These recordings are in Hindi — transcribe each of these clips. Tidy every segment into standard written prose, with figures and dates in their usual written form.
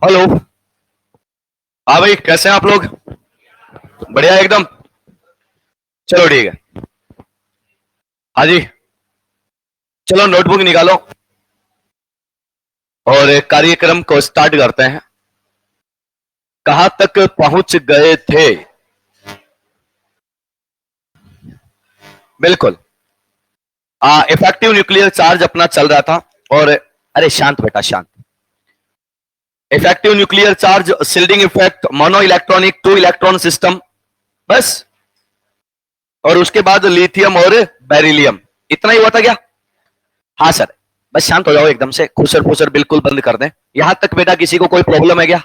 हेलो। हाँ भाई, कैसे हैं आप लोग? बढ़िया एकदम। चलो ठीक है। हाँ जी। चलो नोटबुक निकालो और एक कार्यक्रम को स्टार्ट करते हैं। कहाँ तक पहुंच गए थे? बिल्कुल। इफेक्टिव न्यूक्लियर चार्ज अपना चल रहा था। और अरे शांत बेटा शांत। Effective nuclear charge, shielding effect, mono electronic two electron system, बस। और उसके बाद लिथियम और बेरिलियम। इतना ही हुआ था क्या? हाँ सर। बस शांत हो जाओ एकदम से, खुसर फुसर बिल्कुल बंद कर दें। यहां तक बेटा किसी को कोई प्रॉब्लम है क्या?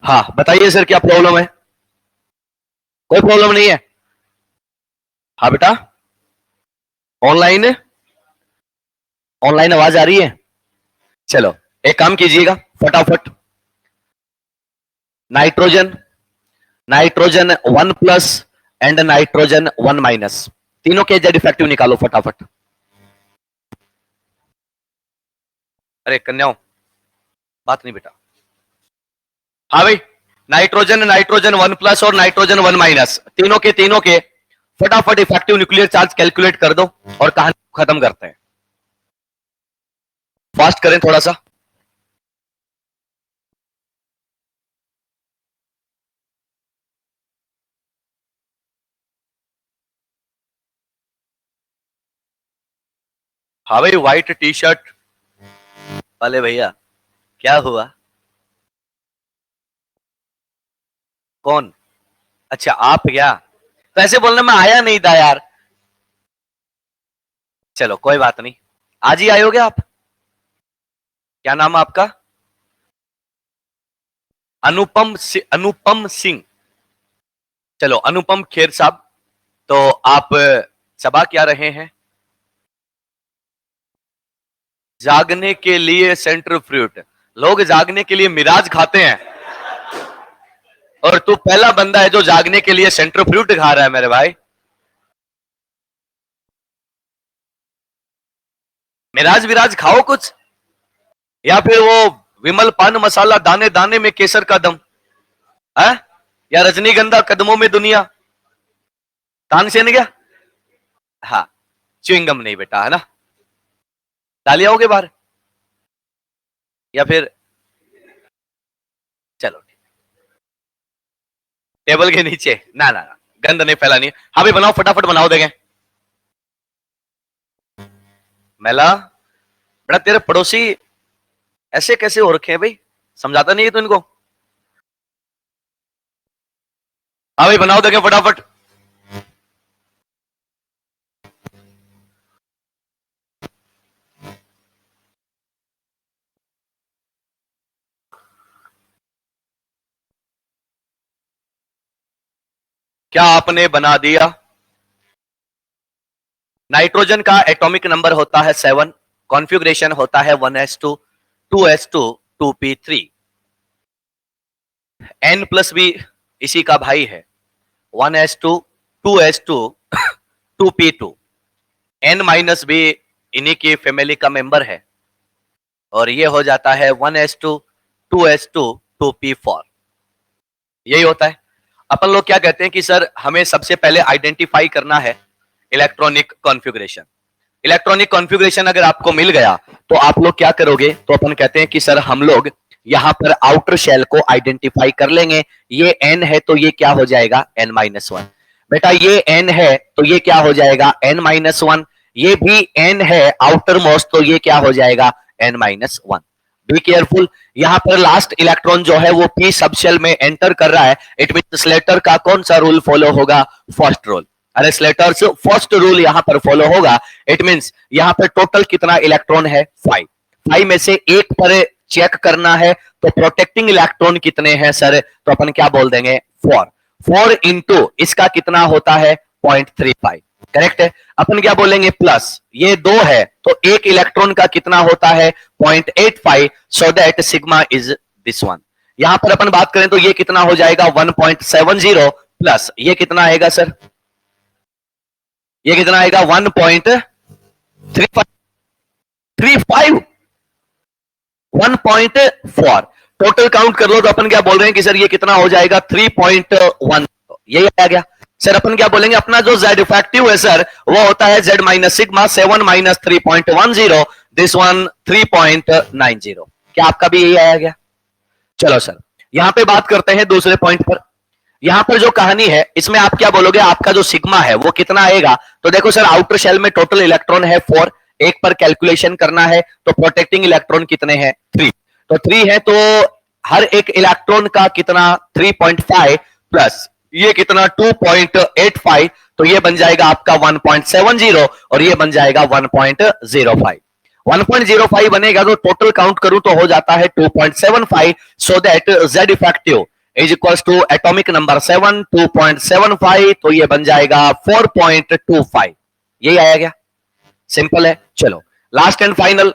हाँ बताइए सर, क्या प्रॉब्लम है? कोई प्रॉब्लम नहीं है। हाँ बेटा। ऑनलाइन। ऑनलाइन आवाज आ रही है? चलो, एक काम कीजिएगा फटाफट। नाइट्रोजन, नाइट्रोजन 1+ एंड नाइट्रोजन 1-, तीनों के जेड इफेक्टिव निकालो फटाफट। अरे कन्याओं, बात नहीं बेटा। हाँ भाई। नाइट्रोजन, नाइट्रोजन 1+ और नाइट्रोजन 1-, तीनों के फटाफट इफेक्टिव न्यूक्लियर चार्ज कैलकुलेट कर दो और कहानी खत्म करते हैं। फास्ट करें थोड़ा सा। हाँ भाई, व्हाइट टी शर्ट वाले भैया, क्या हुआ? कौन? अच्छा आप क्या? तो ऐसे बोलने में आया नहीं था यार। चलो कोई बात नहीं। आज ही आयोगे आप? क्या नाम है आपका? अनुपम सिंह। चलो अनुपम खेर साहब, तो आप चबा क्या रहे हैं? जागने के लिए सेंटर फ्रूट। लोग जागने के लिए मिराज खाते हैं, और तू पहला बंदा है जो जागने के लिए सेंटर फ्रूट खा रहा है मेरे भाई। मिराज विराज खाओ कुछ, या फिर वो विमल पान मसाला दाने दाने में केसर का दम है, या रजनीगंधा कदमों में दुनिया। तानसेन क्या? हाँ। च्युइंगम नहीं बेटा, है ना? डालिए आओगे बाहर, या फिर चलो टेबल के नीचे। ना ना ना, गंद नहीं फैलानी है। हाँ भाई बनाओ, फटाफट बनाओ देंगे। मेला, बेटा तेरे पड़ोसी ऐसे कैसे हो रखे हैं भाई? समझाता नहीं है तो इनको। हाँ भाई बनाओ देंगे फटाफट। क्या आपने बना दिया? नाइट्रोजन का एटॉमिक नंबर होता है 7, कॉन्फ़िगरेशन होता है 1s2 2s2 2p3। n+b इसी का भाई है, 1s2 2s2 2p2। n-b इन्हीं की फैमिली का मेंबर है, और ये हो जाता है 1s2 2s2 2p4। यही होता है। अपन लोग क्या कहते हैं कि सर हमें सबसे पहले आइडेंटिफाई करना है इलेक्ट्रॉनिक कॉन्फ़िगरेशन। इलेक्ट्रॉनिक कॉन्फ़िगरेशन अगर आपको मिल गया तो आप लोग क्या करोगे? तो अपन कहते हैं कि सर हम लोग यहां पर आउटर शेल को आइडेंटिफाई कर लेंगे। ये n है तो ये क्या हो जाएगा? n-1। बेटा ये n है तो ये क्या हो जाएगा? n-1। ये भी n है आउटर मोस्ट, तो ये क्या हो जाएगा? n-1। Be careful. यहां पर लास्ट इलेक्ट्रॉन जो है वो p सब शेल में एंटर कर रहा है। इट मीन स्लेटर का कौन सा रूल फॉलो होगा? First rule. अरे स्लेटर्स फर्स्ट रूल यहां पर फॉलो होगा। इट मींस यहां पर टोटल कितना इलेक्ट्रॉन है? 5। 5 में से एक पर चेक करना है, तो प्रोटेक्टिंग इलेक्ट्रॉन कितने हैं सर? तो अपन क्या बोल देंगे? 4। 4 इंटू इसका कितना होता है? 0.35। करेक्ट है। अपन क्या बोलेंगे? प्लस ये 2 है तो एक इलेक्ट्रॉन का कितना होता है? 0.85। So that sigma is this one. यहां पर अपन बात करें तो ये कितना हो जाएगा? 1.70 प्लस ये कितना आएगा सर? ये कितना आएगा 1.35 1.4। टोटल काउंट कर लो तो अपन क्या बोल रहे हैं कि सर ये कितना हो जाएगा 3.1। यही आ गया सर। अपन क्या बोलेंगे, अपना जो z इफेक्टिव है सर वो होता है z minus sigma 7 minus 3.10, this one 3.90। क्या आपका भी यही आया गया? चलो सर यहां पे बात करते हैं दूसरे पॉइंट पर। यहां पर जो कहानी है इसमें आप क्या बोलोगे, आपका जो सिग्मा है वो कितना आएगा? तो देखो सर आउटर शेल में टोटल इलेक्ट्रॉन है 4, एक पर कैलकुलेशन करना है तो प्रोटेक्टिंग इलेक्ट्रॉन कितने हैं 3। तो 3 है तो हर एक इलेक्ट्रॉन का कितना 3.5 प्लस ये कितना 2.85, तो ये बन जाएगा आपका 1.70 और ये बन जाएगा 1.05। 1.05 बनेगा तो टोटल काउंट करूं तो हो जाता है 2.75। So that z effective is equals to atomic number 7 2.75, तो ये बन जाएगा 4.25। यही आया गया, सिंपल है। चलो last and final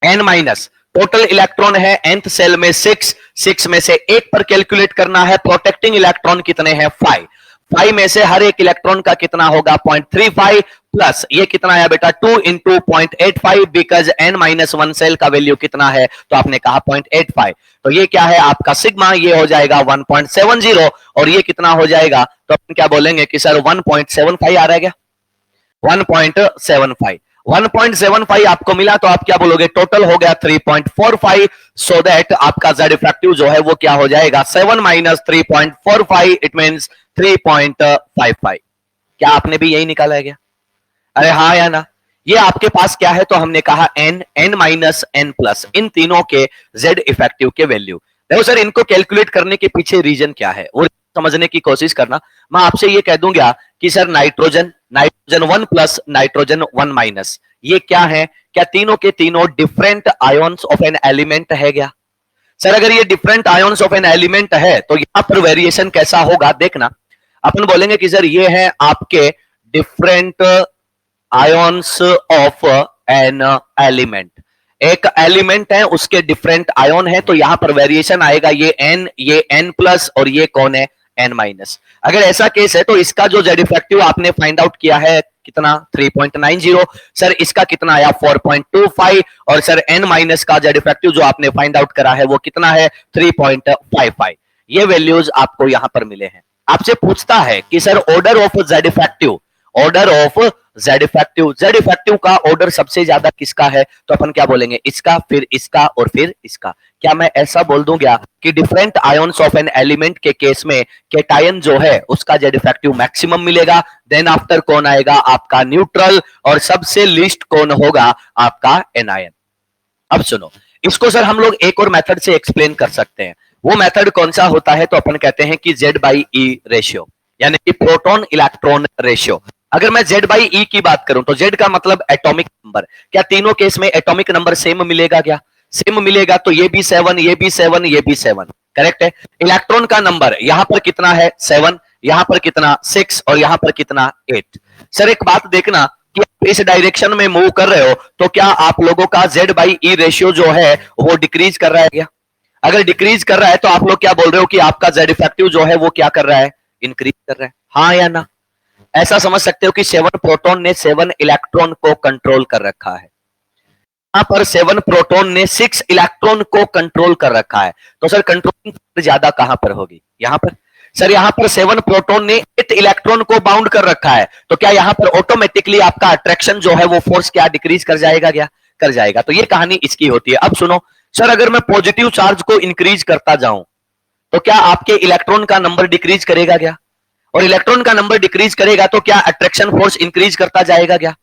n minus total electron है nth सेल में 6 में से एक पर कैलकुलेट करना है। प्रोटेक्टिंग इलेक्ट्रॉन कितने हैं 5 में से हर एक इलेक्ट्रॉन का कितना होगा 0.35 प्लस ये कितना है बेटा 2 into 0.85, because n minus 1 shell का वैल्यू कितना है तो आपने कहा 0.85, तो ये क्या है आपका सिग्मा, ये हो जाएगा 1.70 और ये कितना हो जाएगा तो अपन क्या बोलेंगे कि सर 1.75 आ रहा है क्या 1.75। 1.75 आपको मिला तो आप क्या बोलोगे, टोटल हो गया 3.45। सो दैट आपका z इफेक्टिव जो है वो क्या हो जाएगा 7 माइनस 3.45, इट मींस 3.55। क्या आपने भी यही निकाला है क्या? अरे हाँ या ना? ये आपके पास क्या है तो हमने कहा n माइनस n प्लस, इन तीनों के z इफेक्टिव के वैल्यू। देखो सर इनको कैलकुलेट करने के पीछे रीजन क्या है वो समझने की कोशिश करना। मैं आपसे ये कह दूंगा कि sir nitrogen 1 plus nitrogen 1 minus ये क्या है, क्या तीनों के तीनों different ions of an element है क्या? सर अगर ये different ions of an element है तो यहां पर वेरिएशन कैसा होगा देखना। अपन बोलेंगे कि सर ये है आपके different ions of an element, एक एलिमेंट है उसके डिफरेंट आयोन है तो यहां पर वेरिएशन आएगा, ये n प्लस और ये कौन है n माइनस। अगर ऐसा केस है तो इसका जो z इफेक्टिव आपने फाइंड आउट किया है कितना 3.90, सर इसका कितना आया 4.25 और सर n माइनस का z इफेक्टिव जो आपने फाइंड आउट करा है वो कितना है 3.55। ये वैल्यूज आपको यहां पर मिले हैं। आपसे पूछता है कि sir order of z effective, order of z effective का ऑर्डर सबसे ज्यादा किसका है तो अपन क्या बोलेंगे इसका, फिर इसका और फिर इसका। क्या मैं ऐसा बोल दूंगा कि different ions of an element के केस में केटायन जो है उसका z इफेक्टिव मैक्सिमम मिलेगा, देन आफ्टर कौन आएगा आपका न्यूट्रल और सबसे लीस्ट कौन होगा आपका एनायन। अब सुनो इसको सर हम लोग एक और मेथड से एक्सप्लेन कर सकते हैं। वो मेथड कौन सा होता है तो अपन कहते हैं कि Z/E रेशियो, यानी कि प्रोटॉन इलेक्ट्रॉन रेशियो। अगर मैं Z/E की बात करूं तो Z का मतलब एटॉमिक नंबर, क्या तीनों केस में एटॉमिक नंबर सेम मिलेगा क्या? सेम मिलेगा, तो ये भी 7, ये भी 7, ये भी 7, करेक्ट है। इलेक्ट्रॉन का नंबर यहां पर कितना है 7, यहां पर कितना 6 और यहां पर कितना 8। सर एक बात देखना कि आप इस डायरेक्शन में मूव कर रहे हो तो क्या आप लोगों का Z/E रेशियो जो है वो डिक्रीज कर रहा है क्या? अगर डिक्रीज कर रहा है तो आप लोग क्या बोल रहे हो कि आपका Z इफेक्टिव जो है वो क्या कर रहा है, इंक्रीज कर रहा है, हाँ या ना? ऐसा समझ सकते हो कि 7 प्रोटॉन ने 7 इलेक्ट्रॉन को कंट्रोल कर रखा है, यहां पर 7 प्रोटॉन ने 6 इलेक्ट्रॉन को कंट्रोल कर रखा है। तो सर कंट्रोलिंग ज्यादा कहां पर होगी, यहां पर। सर यहां पर 7 प्रोटॉन ने 8 इलेक्ट्रॉन को बाउंड कर रखा है, तो क्या यहां पर ऑटोमेटिकली आपका अट्रैक्शन जो है वो फोर्स क्या डिक्रीज कर जाएगा क्या? कर जाएगा। तो ये कहानी इसकी होती है। अब सुनो सर अगर मैं पॉजिटिव चार्ज को इंक्रीज करता जाऊं तो क्या आपके इलेक्ट्रॉन का नंबर डिक्रीज करेगा क्या? और इलेक्ट्रॉन का नंबर डिक्रीज करेगा तो क्या अट्रैक्शन फोर्स इंक्रीज करता जाएगा क्या?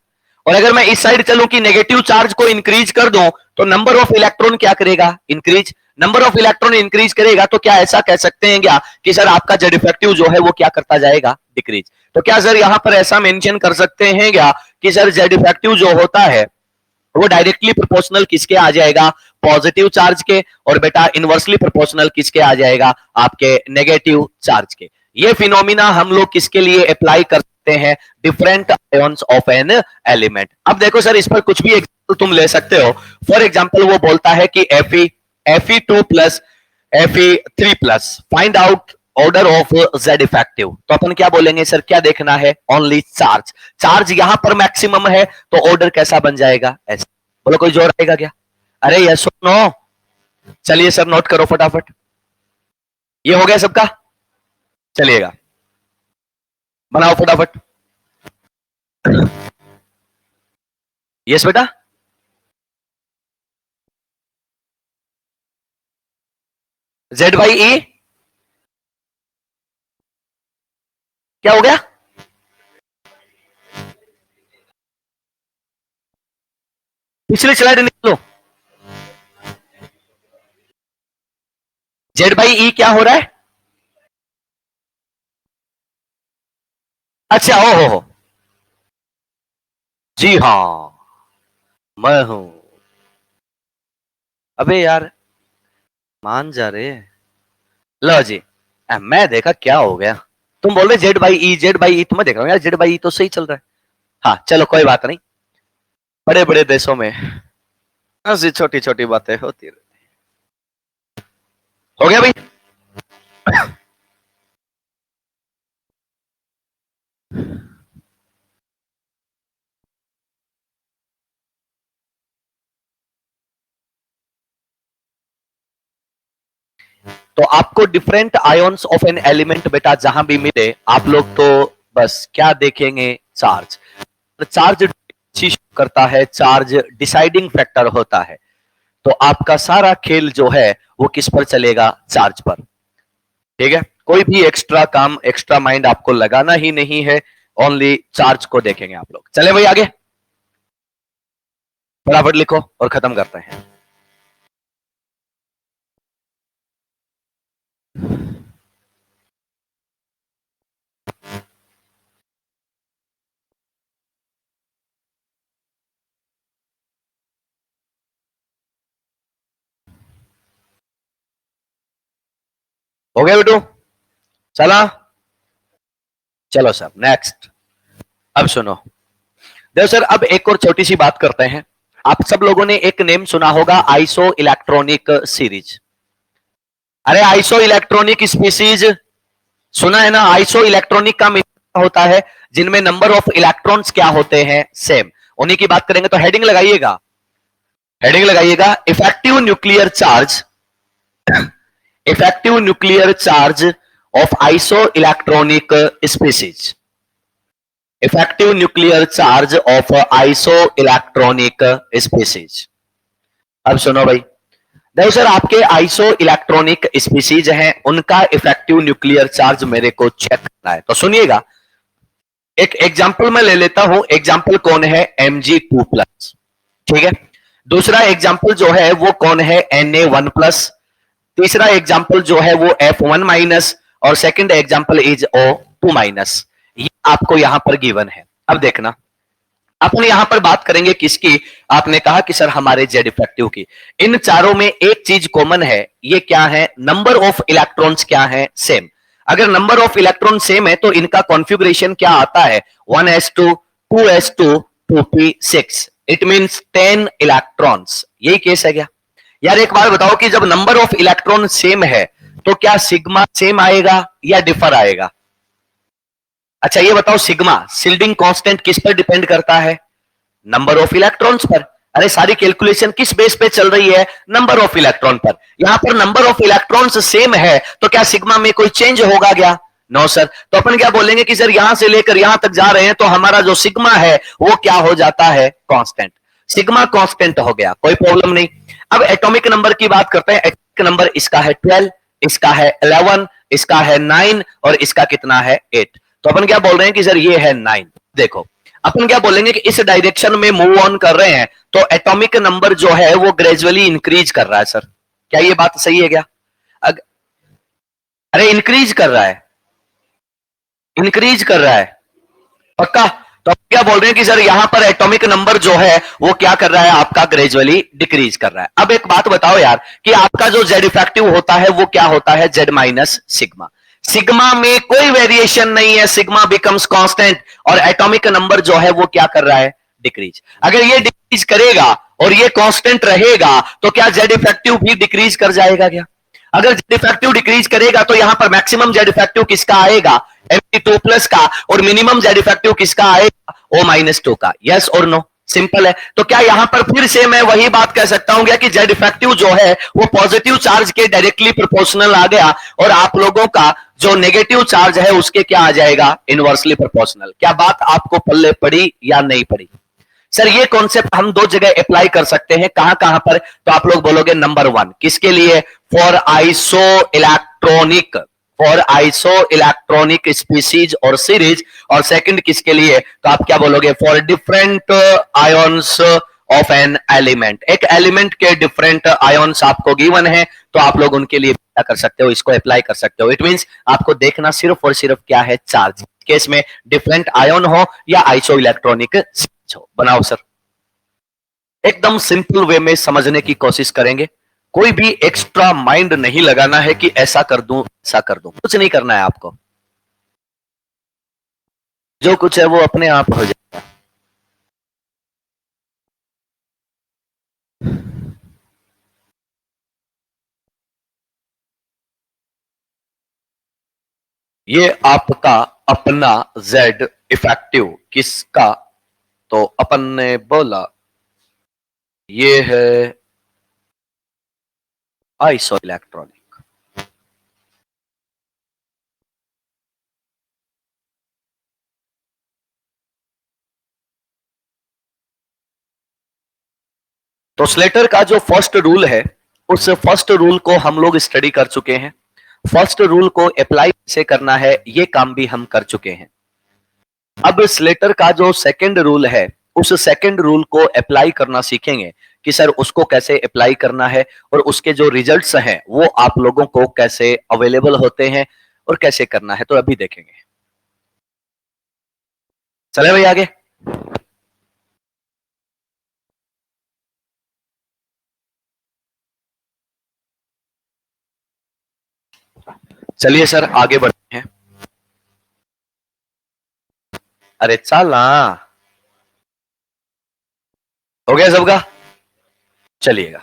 और अगर मैं इस साइड चलूं कि नेगेटिव चार्ज को इंक्रीज कर दूं तो नंबर ऑफ इलेक्ट्रॉन क्या करेगा, increase. Number of electron increase करेगा तो क्या ऐसा कह सकते हैं क्या कि सर आपका Z इफेक्टिव जो है वो क्या करता जाएगा, डिक्रीज। तो क्या सर यहां पर ऐसा मेंशन कर सकते हैं क्या कि सर Z इफेक्टिव जो होता है वो डायरेक्टली प्रोपोर्शनल किसके आ जाएगा, पॉजिटिव चार्ज के, और बेटा इनवर्सली प्रोपोर्शनल किसके आ जाएगा, आपके नेगेटिव चार्ज के। ये फिनोमिना हम लोग किसके लिए अप्लाई कर सकते हैं, different ions of an element. अब देखो सर इस पर कुछ भी एग्जांपल तुम ले सकते हो। फॉर एग्जांपल वो बोलता है कि Fe2 plus Fe3 plus find out order of Z effective, तो अपन क्या बोलेंगे सर, क्या देखना है, ओनली चार्ज। चार्ज यहां पर मैक्सिमम है तो ऑर्डर कैसा बन जाएगा, ऐसा। बोलो कोई जोर आएगा क्या? अरे यस नो, चलिए सर नोट करो फटाफट। ये हो गया सबका, चलिएगा बनाओ फटाफट। यस बेटा, जेड बाई ई क्या हो गया? पिछली स्लाइड निकलो। जेड बाई ई क्या हो रहा है? अच्छा, हो जी हाँ, मैं हूं। अबे यार, मान जा रे। लो जी, मैं देखा क्या हो गया, तुम बोल रहे Z by E, Z by E, तुम्हें देख रहा हूँ यार, जेड बाई ई तो सही चल रहा है। हाँ चलो कोई बात नहीं, बड़े बड़े देशों में ऐसी छोटी छोटी बातें होती रहती। हो गया भाई? तो आपको different ions of an element बेटा जहां भी मिले, आप लोग तो बस क्या देखेंगे, चार्ज। चार्ज चीज करता है, चार्ज डिसाइडिंग फैक्टर होता है। तो आपका सारा खेल जो है वो किस पर चलेगा, चार्ज पर। ठीक है, कोई भी एक्स्ट्रा काम, एक्स्ट्रा माइंड आपको लगाना ही नहीं है, ओनली चार्ज को देखेंगे आप लोग। चले भाई आगे, फटाफट लिखो और खत्म करते हैं। हो गया बेटू, चला, चलो सर नेक्स्ट। अब सुनो, देखो सर, अब एक और छोटी सी बात करते हैं। आप सब लोगों ने एक नेम सुना होगा, आइसो इलेक्ट्रॉनिक सीरीज। अरे आइसो इलेक्ट्रॉनिक स्पीसीज सुना है ना? आइसो इलेक्ट्रॉनिक का मीनिंग होता है जिनमें नंबर ऑफ इलेक्ट्रॉन्स क्या होते हैं, सेम। उन्हीं की बात करेंगे, तो हेडिंग लगाइएगा, हेडिंग लगाइएगा, effective nuclear charge, effective nuclear charge of iso electronic species, effective nuclear charge of iso electronic species. अब सुनो भाई, देखो सर, आपके आइसो इलेक्ट्रॉनिक स्पीसीज हैं, उनका इफेक्टिव न्यूक्लियर चार्ज मेरे को चेक करना है। तो सुनिएगा, एक एग्जांपल मैं ले लेता हूं। एग्जांपल कौन है, Mg2+, ठीक है। दूसरा एग्जांपल जो है वो कौन है, Na1+। तीसरा एग्जांपल जो है वो F1-, और सेकंड एग्जांपल इज O2-। ये आपको यहां पर गिवन है। अब देखना, अपन यहां पर बात करेंगे किसकी, आपने कहा कि सर हमारे जेड इफेक्टिव की। इन चारों में एक चीज कॉमन है, ये क्या है, नंबर ऑफ इलेक्ट्रॉन्स क्या है, सेम। अगर नंबर ऑफ इलेक्ट्रॉन सेम है तो इनका कॉन्फ़िगरेशन क्या आता है, 1s2 2s2 2p6, it means 10 electrons. यही केस है क्या? यार एक बार बताओ कि जब नंबर ऑफ इलेक्ट्रॉन सेम है तो क्या सिग्मा सेम आएगा या डिफर आएगा? अच्छा ये बताओ, सिग्मा शिल्डिंग कांस्टेंट किस पर डिपेंड करता है, नंबर ऑफ इलेक्ट्रॉन्स पर। अरे सारी कैलकुलेशन किस बेस पे चल रही है, नंबर ऑफ इलेक्ट्रॉन पर। यहां पर नंबर ऑफ इलेक्ट्रॉन्स सेम है तो क्या सिग्मा में कोई चेंज होगा क्या? No sir. तो अपन क्या बोलेंगे कि सर यहां से लेकर यहां तक जा रहे हैं तो हमारा जो सिग्मा है वो क्या हो जाता है, कांस्टेंट। सिग्मा कांस्टेंट हो गया, कोई प्रॉब्लम नहीं। अब एटॉमिक नंबर की बात करते हैं। एटॉमिक नंबर इसका है 12, इसका है 11, इसका है 9 और इसका कितना है, 8। तो अपन क्या बोल रहे हैं कि सर ये है 9। देखो अपन क्या बोलेंगे कि इस डायरेक्शन में मूव ऑन कर रहे हैं तो एटॉमिक नंबर जो है वो ग्रेजुअली इंक्रीज कर रहा है। सर क्या ये बात सही है क्या? अरे इंक्रीज कर रहा है, इंक्रीज कर रहा है, पक्का? तो आप क्या बोल रहे हैं कि सर यहां पर एटॉमिक नंबर जो है वो क्या कर रहा है, आपका ग्रेजुअली डिक्रीज कर रहा है। अब एक बात बताओ यार कि आपका जो जेड इफेक्टिव होता है वो क्या होता है, जेड माइनस सिग्मा। सिग्मा में कोई वेरिएशन नहीं है, सिग्मा बिकम्स कांस्टेंट, और एटॉमिक नंबर जो है वो क्या कर रहा है, डिक्रीज। अगर ये डिक्रीज करेगा और ये कांस्टेंट रहेगा तो क्या जेड इफेक्टिव भी डिक्रीज कर जाएगा क्या? अगर जेड इफेक्टिव डिक्रीज करेगा तो यहां पर मैक्सिमम जेड इफेक्टिव किसका आएगा, Mp2 प्लस का, और मिनिमम जेड इफेक्टिव किसका आएगा, O-2 का। यस और नो, सिंपल है। तो क्या यहां पर फिर से मैं वही बात कह सकता हूं क्या कि जेड इफेक्टिव जो है वो पॉजिटिव चार्ज के डायरेक्टली प्रोपोर्शनल आ गया, और आप लोगों का जो नेगेटिव चार्ज है उसके क्या आ जाएगा, इनवर्सली प्रोपोर्शनल। क्या बात आपको पल्ले पड़ी या नहीं पड़ी? सर ये कॉन्सेप्ट हम दो जगह अप्लाई कर सकते हैं, कहां कहां पर? तो आप लोग बोलोगे नंबर 1 किसके लिए, for iso electronic, for iso electronic species और सीरीज, और सेकंड किसके लिए, तो आप क्या बोलोगे, for different ions of an element. एक एलिमेंट के डिफरेंट आयोन्स आपको गिवन है, तो आप लोग उनके लिए क्या कर सकते हो, इसको अप्लाई कर सकते हो। इट मींस आपको देखना सिर्फ और सिर्फ क्या है, चार्ज। केस में डिफरेंट आयोन हो या आइसो इलेक्ट्रॉनिक हो। बनाओ सर, एकदम सिंपल वे में समझने की कोशिश करेंगे, कोई भी एक्स्ट्रा माइंड नहीं लगाना है कि ऐसा कर दूं ऐसा कर दूं, कुछ नहीं करना है आपको, जो कुछ है वो अपने आप हो जाएगा। ये आपका अपना Z इफेक्टिव किसका, तो अपन ने बोला ये है आइसो इलेक्ट्रॉनिक। तो स्लेटर का जो फर्स्ट रूल है, उस फर्स्ट रूल को हम लोग स्टडी कर चुके हैं। फर्स्ट रूल को अप्लाई कैसे करना है ये काम भी हम कर चुके हैं। अब स्लेटर का जो सेकंड रूल है, उस सेकंड रूल को अप्लाई करना सीखेंगे कि सर उसको कैसे अप्लाई करना है, और उसके जो रिजल्ट्स हैं वो आप लोगों को कैसे अवेलेबल होते हैं और कैसे करना है, तो अभी देखेंगे। चले भाई आगे। चलिए सर आगे बढ़ते हैं। अरे चला, हो गया सबका? चलिएगा,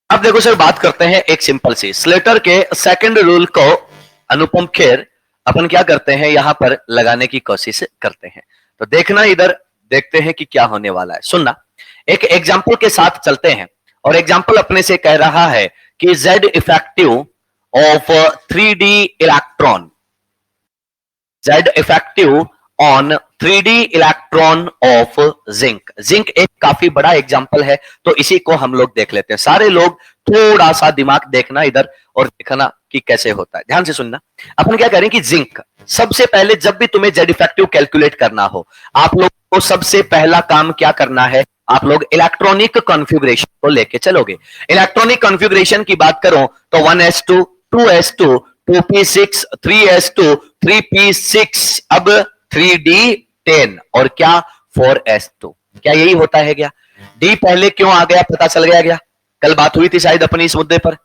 अब देखो सर बात करते हैं एक सिंपल सी स्लेटर के सेकंड रूल को, अनुपम खेर, अपन क्या करते हैं यहां पर लगाने की कोशिश करते हैं। तो देखना इधर, देखते हैं कि क्या होने वाला है। सुनना, एक एग्जाम्पल के साथ चलते हैं, और एग्जाम्पल अपने से कह रहा है कि Z effective of 3D electron, Z effective on 3D electron of zinc. Zinc एक काफी बड़ा एग्जाम्पल है, तो इसी को हम लोग देख लेते हैं। सारे लोग थोड़ा सा दिमाग देखना इधर और देखना कि कैसे होता है, ध्यान से सुनना। अपन क्या करें कि जिंक, सबसे पहले जब भी तुम्हें जेड इफेक्टिव कैलकुलेट करना हो, आप लोग को सबसे पहला काम क्या करना है, आप लोग इलेक्ट्रॉनिक कॉन्फ़िगरेशन को लेके चलोगे। इलेक्ट्रॉनिक कॉन्फ़िगरेशन की बात करो तो 1s2 2s2 2p6 3s2 3p6, अब 3d10 और क्या 4s2। क्या यही होता है क्या? डी पहले क्यों आ गया पता चल गया क्या? कल बात हुई थी शायद अपनी इस मुद्दे पर,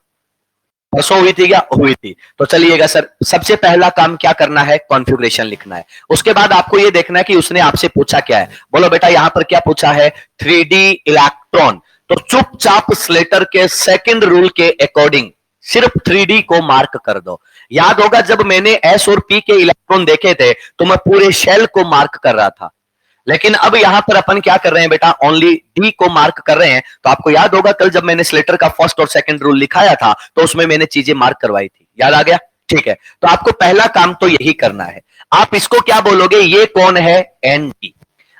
परसों हुई थी क्या? हुई थी। तो चलिएगा सर, सबसे पहला काम क्या करना है, कॉन्फ़िगरेशन लिखना है। उसके बाद आपको यह देखना है कि उसने आपसे पूछा क्या है। बोलो बेटा यहां पर क्या पूछा है, 3D इलेक्ट्रॉन। तो चुपचाप स्लेटर के सेकंड रूल के अकॉर्डिंग सिर्फ 3D को मार्क कर दो। याद होगा जब मैंने S और P के इलेक्ट्रॉन देखे थे तो मैं पूरे शेल को मार्क कर रहा था, लेकिन अब यहां पर अपन क्या कर रहे हैं बेटा, ओनली डी को मार्क कर रहे हैं। तो आपको याद होगा कल जब मैंने स्लेटर का फर्स्ट और सेकंड रूल लिखाया था तो उसमें मैंने चीजें मार्क करवाई थी, याद आ गया? ठीक है, तो आपको पहला काम तो यही करना है। आप इसको क्या बोलोगे, ये कौन है, एन डी।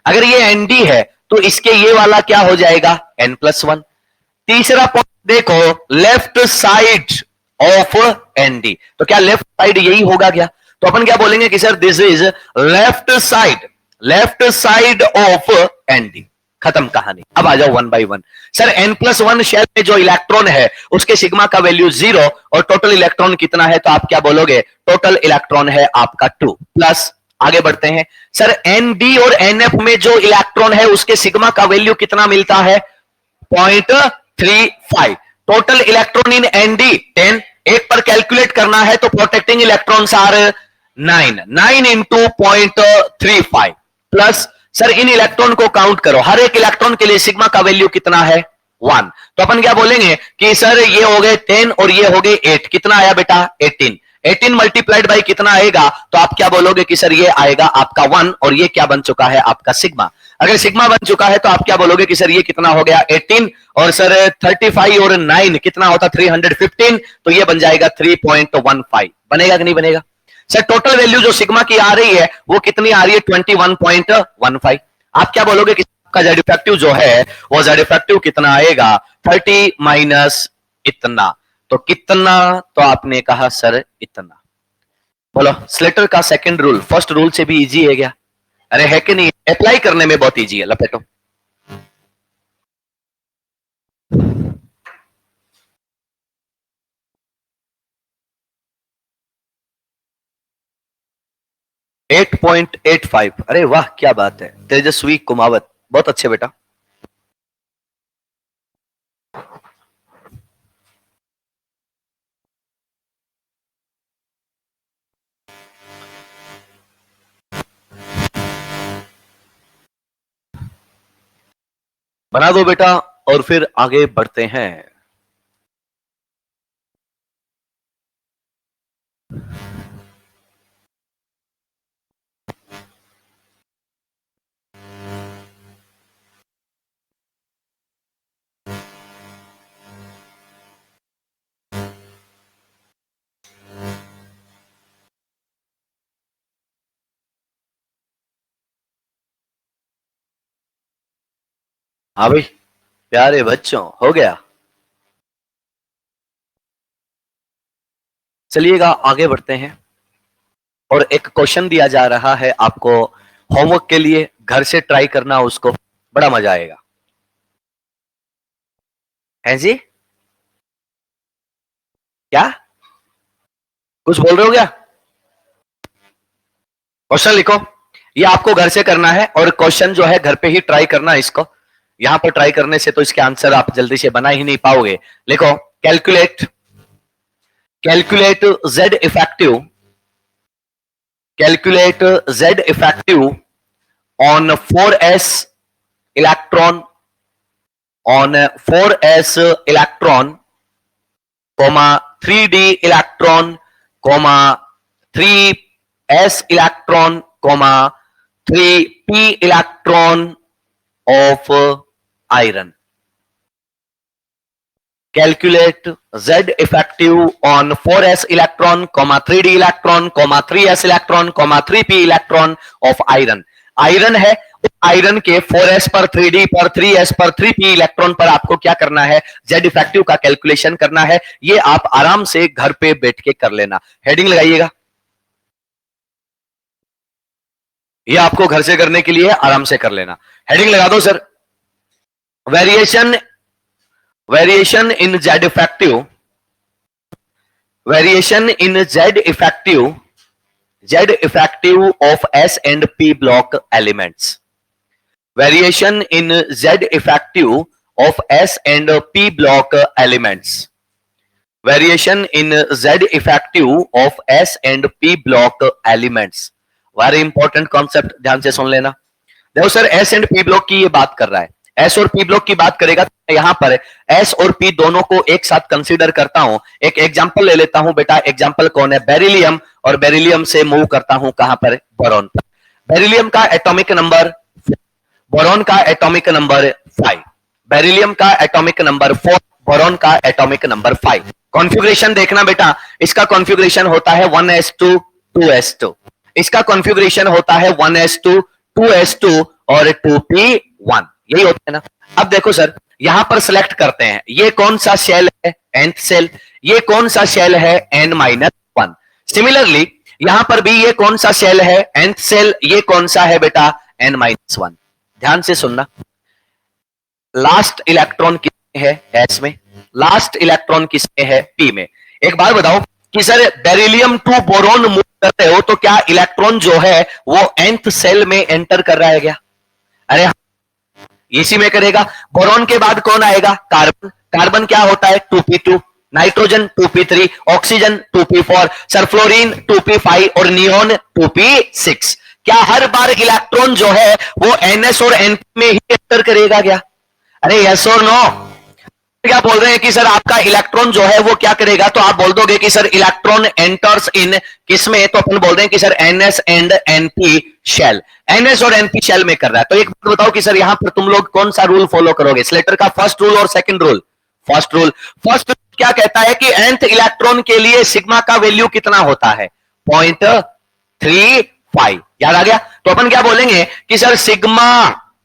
अगर ये एन डी है तो इसके ये वाला क्या हो जाएगा, n+1। तीसरा पॉइंट देखो, left side of n d, तो क्या लेफ्ट साइड यही होगा क्या? तो अपन क्या बोलेंगे कि sir this is left side, left side of nd. खत्म कहानी। अब आ जाओ one by one. Sir n+1 shell में जो इलेक्ट्रॉन है उसके सिग्मा का वैल्यू 0 और टोटल इलेक्ट्रॉन कितना है, तो आप क्या बोलोगे, टोटल इलेक्ट्रॉन है आपका 2 प्लस। आगे बढ़ते हैं सर, एनडी और एनएफ में जो इलेक्ट्रॉन है उसके सिग्मा का वैल्यू कितना मिलता है, 0.35। टोटल इलेक्ट्रॉन इन एनडी 10, एक पर कैलकुलेट करना है तो protecting electrons are 9 into 0.35 plus. Sir इन इलेक्ट्रॉन को काउंट करो, हर एक इलेक्ट्रॉन के लिए सिग्मा का वैल्यू कितना है, 1। तो अपन क्या बोलेंगे कि सर ये हो गए 10 और ये हो गए 8, कितना आया बेटा 18। 18 मल्टीप्लाइड बाई कितना आएगा, तो आप क्या बोलोगे कि सर ये आएगा आपका 1 और ये क्या बन चुका है आपका सिग्मा। अगर सिग्मा बन चुका है तो आप क्या बोलोगे कि सर ये कितना हो गया 18 और सर 35 और 9 कितना होता 315, तो ये बन जाएगा 3.15। बनेगा कि नहीं बनेगा सर। टोटल वैल्यू जो सिग्मा की आ रही है वो कितनी आ रही है 21.15। आप क्या बोलोगे कि का जेड इफेक्टिव जो है वो जेड इफेक्टिव कितना आएगा 30 माइनस इतना। तो कितना, तो आपने कहा सर इतना। बोलो स्लेटर का सेकंड रूल फर्स्ट रूल से भी इजी है क्या? अरे है कि नहीं? अप्लाई करने में बहुत इजी है। लपेटो। एट 8.85। अरे वाह क्या बात है तेजस्वी कुमावत, बहुत अच्छे बेटा। बना दो बेटा और फिर आगे बढ़ते हैं। हाँ भाई प्यारे बच्चों हो गया। चलिएगा आगे बढ़ते हैं और एक क्वेश्चन दिया जा रहा है आपको होमवर्क के लिए, घर से ट्राई करना उसको, बड़ा मजा आएगा। है जी? क्या कुछ बोल रहे हो क्या? क्वेश्चन लिखो, ये आपको घर से करना है और क्वेश्चन जो है घर पे ही ट्राई करना है इसको। यहां पर ट्राई करने से तो इसके आंसर आप जल्दी से बना ही नहीं पाओगे। लिखो calculate calculate Z effective calculate Z effective on 4s electron on 4s electron, comma 3d electron, comma 3s electron, comma 3p electron of iron. Calculate Z effective on 4s electron, comma 3d electron, comma 3s electron, comma 3p electron of iron. Iron है, आयरन के 4s पर 3d पर 3s पर 3p इलेक्ट्रॉन पर आपको क्या करना है, जेड इफेक्टिव का कैलकुलेशन करना है। ये आप आराम से घर पे बैठ के कर लेना। हेडिंग लगाइएगा, ये आपको घर से करने के लिए आराम से कर लेना। हेडिंग लगा दो sir, variation in Z effective, variation in Z effective of S and P block elements. Variation in Z effective of S and P block elements. Variation in Z effective of S and P block elements. Very important concept, ध्यान से सुन लेना। देखो sir S and P block की ये बात कर रहा है, S और P ब्लॉक की बात करेगा तो यहां पर S और P दोनों को एक साथ कंसीडर करता हूं। एक एग्जांपल ले लेता हूं बेटा, एग्जांपल कौन है, बेरिलियम, और बेरिलियम से मूव करता हूं कहां पर, बोरॉन पर। बेरिलियम का एटॉमिक नंबर, बोरॉन का एटॉमिक नंबर 5, बेरिलियम का एटॉमिक नंबर 4, बोरॉन का एटॉमिक नंबर 5। कॉन्फ़िगरेशन देखना बेटा, इसका कॉन्फ़िगरेशन होता है 1s2 2s2, इसका कॉन्फ़िगरेशन होता है 1s2 2s2 और 2p1, यही होता है ना। अब देखो सर यहां पर सिलेक्ट करते हैं, ये कौन सा शेल है, nth सेल, ये कौन सा शेल है, n-1। सिमिलरली यहां पर भी ये कौन सा शेल है, nth सेल, ये कौन सा है बेटा, n-1। ध्यान से सुनना, लास्ट इलेक्ट्रॉन किसमें है, s में, लास्ट इलेक्ट्रॉन किसमें है, p में। एक बार बताओ कि sir beryllium to boron move कर रहे हो तो क्या इलेक्ट्रॉन जो है वो nth सेल में एंटर कर रहा है क्या? अरे इसी में करेगा। बोरॉन के बाद कौन आएगा, कार्बन, कार्बन क्या होता है 2p2, nitrogen 2p3, oxygen 2p4, सल्फ्लोरीन 2p5 और नियोन 2p6। क्या हर बार इलेक्ट्रॉन जो है वो ns और np में ही एंटर करेगा क्या? अरे यस और नो, क्या बोल रहे हैं कि सर आपका इलेक्ट्रॉन जो है वो क्या करेगा, तो आप बोल दोगे कि सर इलेक्ट्रॉन एंटर्स इन किसमें, तो अपन बोल रहे हैं कि sir ns and np shell, ns और एनपी शेल में कर रहा है। तो एक बात बताओ कि सर यहां पर तुम लोग कौन सा रूल फॉलो करोगे, स्लेटर का फर्स्ट रूल और सेकंड रूल? फर्स्ट रूल क्या कहता है कि nth इलेक्ट्रॉन के लिए सिग्मा का वैल्यू कितना होता है, 0.35। याद आ गया? तो अपन क्या बोलेंगे कि सर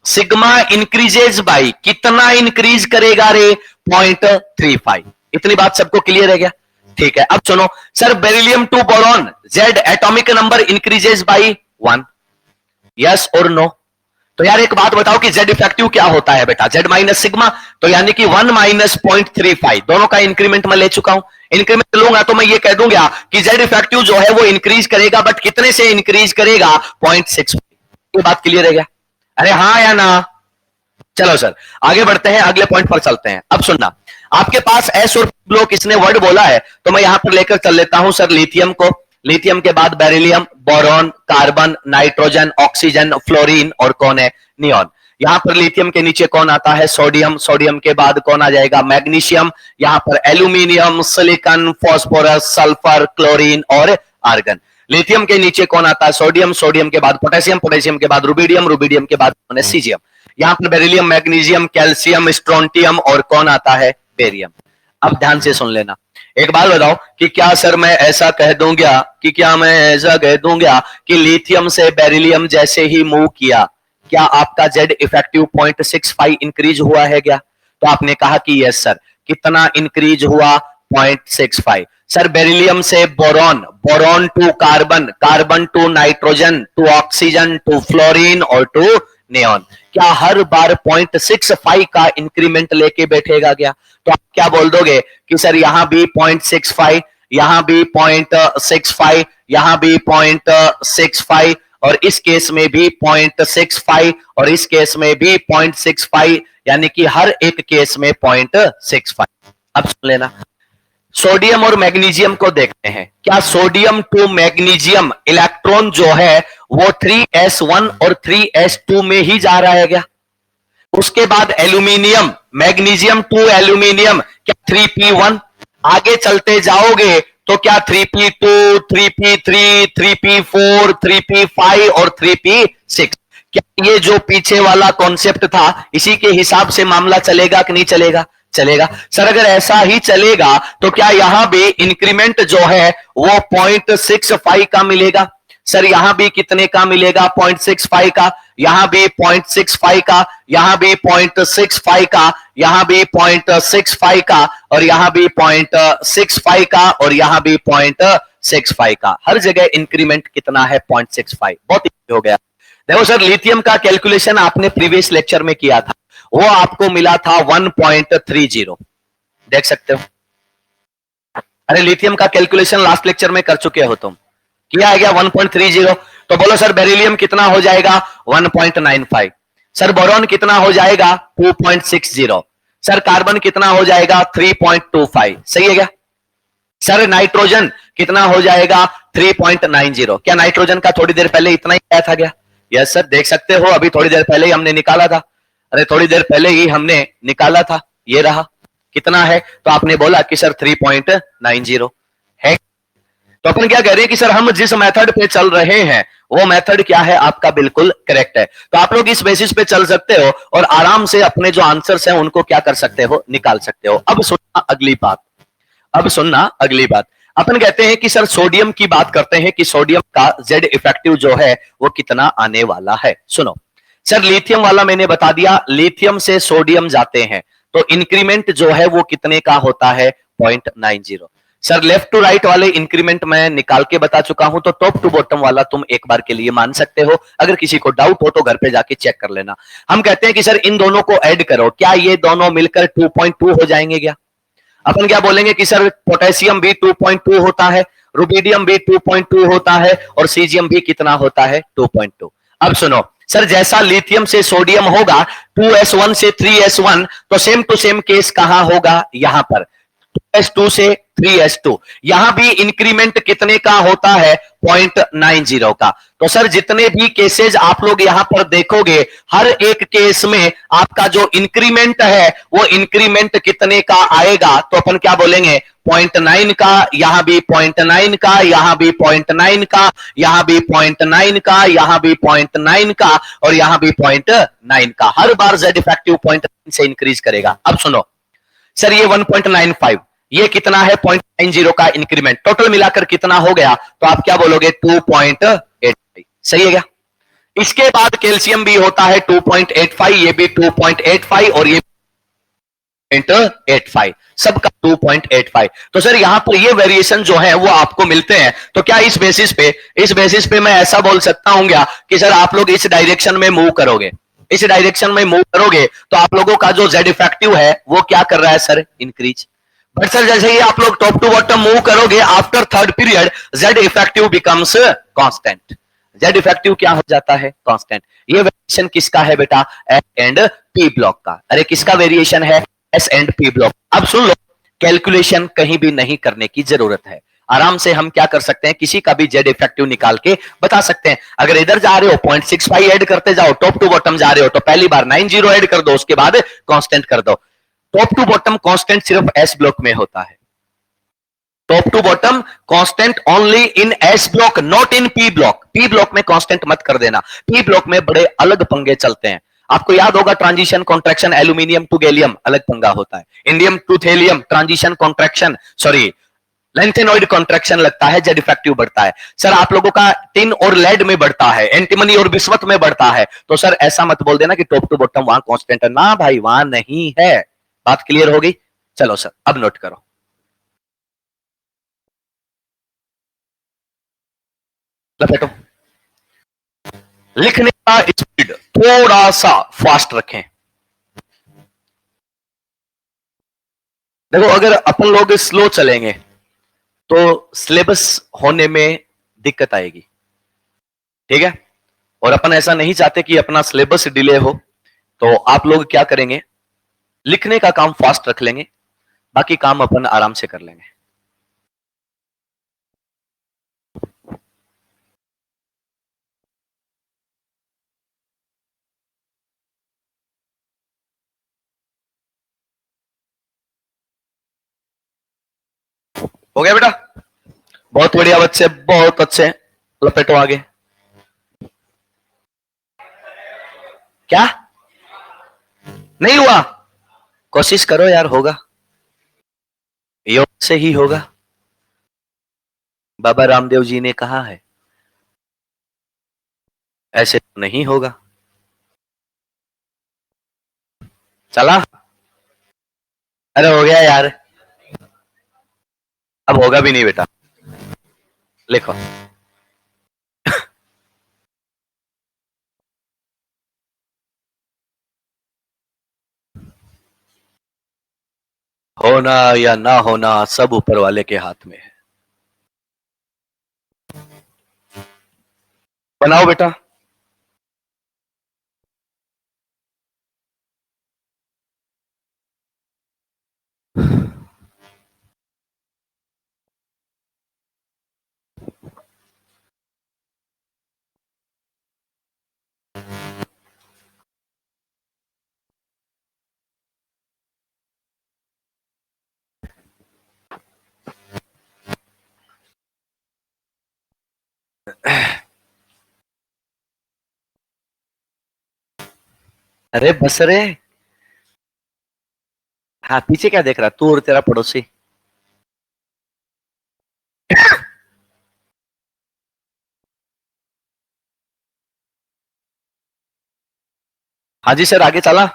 सिग्मा इंक्रीजेज बाई कितना इंक्रीज करेगा रे, 0.35। इतनी बात सबको क्लियर है क्या? ठीक है, अब सुनो sir, beryllium to boron z atomic number increases by 1, yes और नो? तो यार एक बात बताओ कि जेड इफेक्टिव क्या होता है बेटा, जेड माइनस सिग्मा, तो यानी कि 1 माइनस 0.35, दोनों का इंक्रीमेंट मैं ले चुका हूं। इंक्रीमेंट लूंगा तो मैं ये कह दूंगा कि जेड इफेक्टिव जो है वो इंक्रीज करेगा, बट कितने से इंक्रीज करेगा, 0.6। ये बात क्लियर है क्या? अरे हाँ या ना? चलो सर आगे बढ़ते हैं, अगले पॉइंट पर चलते हैं। अब सुनना, आपके पास एस और पी ब्लॉक किसने वर्ड बोला है, तो मैं यहां पर लेकर चल लेता हूं सर लिथियम को, लिथियम के बाद beryllium, boron, carbon, nitrogen, oxygen, fluorine और कौन है, नियॉन। यहां पर लिथियम के नीचे कौन आता है, सोडियम, सोडियम के बाद कौन आ जाएगा, मैग्नीशियम, यहां पर aluminium, silicon, phosphorus, sulphur, chlorine और आर्गन। लिथियम के नीचे कौन आता है, सोडियम, सोडियम के बाद पोटेशियम, पोटेशियम के बाद रुबिडियम, रुबिडियम के बाद कौन है, सीजियम। यहां पर बेरिलियम, मैग्नीशियम, कैल्शियम, स्ट्रोंटियम और कौन आता है, बेरियम। अब ध्यान से सुन लेना, एक बात बताओ कि क्या सर मैं ऐसा कह दूंगा कि लिथियम से बेरिलियम जैसे ही मूव किया, क्या आपका जेड इफेक्टिव 0.65 इंक्रीज हुआ है क्या? तो आपने कहा कि यस सर। कितना इंक्रीज हुआ, 0.65। सर बेरिलियम से boron, boron to carbon, carbon to nitrogen, to oxygen, to fluorine और टू नियॉन, क्या हर बार 0.65 का इंक्रीमेंट लेके बैठेगा क्या? तो आप क्या बोल दोगे कि सर यहां भी 0.65, यहां भी 0.65, यहां भी 0.65 और इस केस में भी 0.65 और इस केस में भी 0.65, यानी कि हर एक केस में 0.65। अब सुन लेना, सोडियम और मैग्नीशियम को देखते हैं। क्या सोडियम टू मैग्नीशियम इलेक्ट्रॉन जो है वो 3s1 और 3s2 में ही जा रहा है क्या? उसके बाद एल्यूमिनियम, मैग्नीशियम टू एल्यूमिनियम, क्या 3p1? आगे चलते जाओगे तो क्या 3p2, 3p3, 3p4, 3p5 और 3p6? क्या ये जो पीछे वाला कॉन्सेप्ट था इसी के हिसाब से मामला चलेगा कि नहीं चलेगा? चलेगा। सर अगर ऐसा ही चलेगा तो क्या यहां भी इंक्रीमेंट जो है वो 0.65 का मिलेगा? सर यहां भी कितने का मिलेगा, 0.65 का, यहां भी 0.65 का, यहां भी 0.65 का, यहां भी 0.65 का और यहां भी 0.65 का और यहां भी 0.65 का। हर जगह इंक्रीमेंट कितना है, 0.65। बहुत इजी हो गया। देखो सर लिथियम का कैलकुलेशन आपने प्रीवियस लेक्चर में किया था, वो आपको मिला था 1.30, देख सकते हो। अरे लिथियम का कैलकुलेशन लास्ट लेक्चर में कर चुके हो तुम, किया है क्या, 1.30। तो बोलो सर बेरिलियम कितना हो जाएगा, 1.95। सर बोरॉन कितना हो जाएगा, 2.60। सर कार्बन कितना हो जाएगा, 3.25। सही है क्या? सर नाइट्रोजन कितना हो जाएगा, 3.90। क्या नाइट्रोजन का थोड़ी देर पहले इतना ही आया था क्या? यस सर, देख सकते हो अभी थोड़ी देर पहले ही हमने निकाला था। अरे थोड़ी देर पहले ही हमने निकाला था, ये रहा। कितना है, तो आपने बोला कि सर 3.90 है। तो अपन क्या कह रहे हैं कि सर हम जिस मेथड पे चल रहे हैं वो मेथड क्या है आपका, बिल्कुल करेक्ट है। तो आप लोग इस बेसिस पे चल सकते हो और आराम से अपने जो आंसर्स हैं उनको क्या कर सकते हो, निकाल सकते हो। अब सुनना अगली बात, अपन कहते हैं कि सर सोडियम की बात करते हैं कि सोडियम का जेड इफेक्टिव जो है वो कितना आने वाला है। सुनो सर, लिथियम वाला मैंने बता दिया, लिथियम से सोडियम जाते हैं तो इंक्रीमेंट जो है वो कितने का होता है, 0.90। सर लेफ्ट टू राइट वाले इंक्रीमेंट मैं निकाल के बता चुका हूं, तो टॉप टू बॉटम वाला तुम एक बार के लिए मान सकते हो। अगर किसी को डाउट हो तो घर पे जाके चेक कर लेना। हम कहते हैं कि सर इन दोनों को ऐड करो, क्या ये दोनों मिलकर 2.2 हो जाएंगे क्या? अपन क्या बोलेंगे कि सर पोटेशियम भी 2.2 होता है, रुबिडियम भी 2.2 होता है और सीजियम भी कितना होता है, 2.2। अब सुनो सर, जैसा लिथियम से सोडियम होगा 2s1 से 3s1, तो सेम टू सेम केस कहां होगा, यहां पर 2s2 से 3s2। यहां भी इंक्रीमेंट कितने का होता है? 0.90 का। तो सर जितने भी केसेस आप लोग यहां पर देखोगे, हर एक केस में आपका जो इंक्रीमेंट है वो इंक्रीमेंट कितने का आएगा? तो अपन क्या बोलेंगे? 0.9 का, यहां भी 0.9 का, यहां भी 0.9 का, यहां भी 0.9 का, यहां भी 0.9 का, और यहां भी 0.9 का। हर बार z इफेक्टिव 0.9 से इंक्रीज करेगा। अब सुनो सर, ये 1.95, ये कितना है? 0.90 का इंक्रीमेंट, टोटल मिलाकर कितना हो गया? तो आप क्या बोलोगे? 2.85। सही है क्या? इसके बाद कैल्शियम भी होता है 2.85, ये भी 2.85, और ये 0.85, सबका 2.85। तो सर यहां पर ये वेरिएशन जो है वो आपको मिलते हैं। तो क्या इस बेसिस पे मैं ऐसा बोल सकता हूं क्या कि सर आप लोग इस डायरेक्शन में मूव करोगे, इस डायरेक्शन में मूव करोगे तो आप लोगों का जो जेड इफेक्टिव है वो क्या कर रहा है सर? इंक्रीज। बट सर जैसे ही आप लोग टॉप टू बॉटम मूव करोगे, after third period Z effective becomes constant. Z effective क्या हो जाता है? कांस्टेंट। ये वेरिएशन किसका है बेटा? एस एंड पी ब्लॉक का। अरे किसका वेरिएशन है? S and P block. अब सुन लो, कैलकुलेशन कहीं भी नहीं करने की जरूरत है। आराम से हम क्या कर सकते हैं? किसी का भी जेड इफेक्टिव निकाल के बता सकते हैं। अगर इधर जा रहे हो 0.65 ऐड करते जाओ, टॉप टू बॉटम जा रहे हो तो पहली बार 90 ऐड कर दो, उसके बाद कांस्टेंट कर दो। टॉप टू बॉटम कांस्टेंट सिर्फ एस ब्लॉक में होता है। Top to bottom constant only in s block, not in p block. P block में कांस्टेंट मत कर देना, पी ब्लॉक में बड़े अलग पंगे चलते हैं। आपको याद होगा transition contraction, aluminium to gallium अलग पंगा होता है, indium to thallium transition contraction, sorry lanthanoid contraction लगता है, जेड इफेक्टिव बढ़ता है। सर आप लोगों का टिन और लेड में बढ़ता है, एंटीमनी और बिस्मथ में बढ़ता है। तो सर ऐसा मत बोल देना कि टॉप टू बॉटम वहां कांस्टेंट है, ना भाई वहां नहीं है। बात क्लियर होगी? चलो सर अब नोट करो। लपेटो। लिखने का स्पीड थोड़ा सा फास्ट रखें। देखो अगर अपन लोग स्लो चलेंगे तो सिलेबस होने में दिक्कत आएगी, ठीक है? और अपन ऐसा नहीं चाहते कि अपना सिलेबस डिले हो। तो आप लोग क्या करेंगे? लिखने का काम फास्ट रख लेंगे, बाकी काम अपन आराम से कर लेंगे। हो गया बेटा? बहुत बढ़िया बच्चे, बहुत अच्छे। लपेटो आगे। क्या नहीं हुआ? कोशिश करो यार, होगा, योग से ही होगा। बाबा रामदेव जी ने कहा है, ऐसे तो नहीं होगा। चला? अरे हो गया यार, अब होगा भी नहीं बेटा। लिखो। होना या ना होना सब ऊपर वाले के हाथ में है। बनाओ बेटा। अरे बस रे। हाँ पीछे क्या देख रहा तू और तेरा पड़ोसी? हाँ जी सर, आगे चला।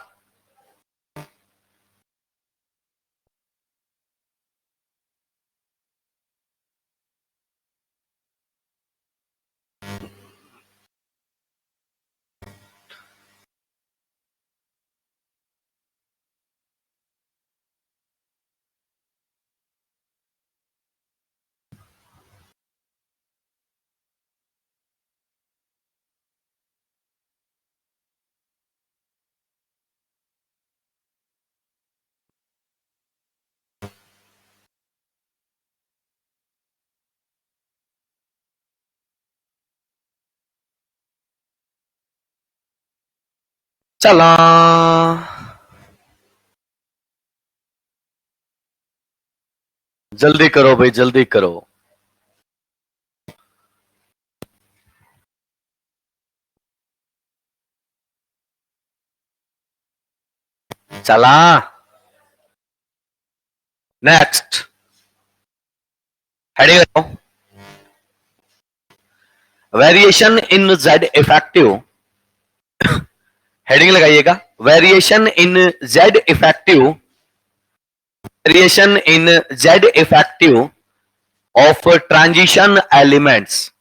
चला, जल्दी करो भाई, जल्दी करो। चला, next heading, variation in Z effective, heading लगाइएगा, variation in Z effective, variation in Z effective of transition elements,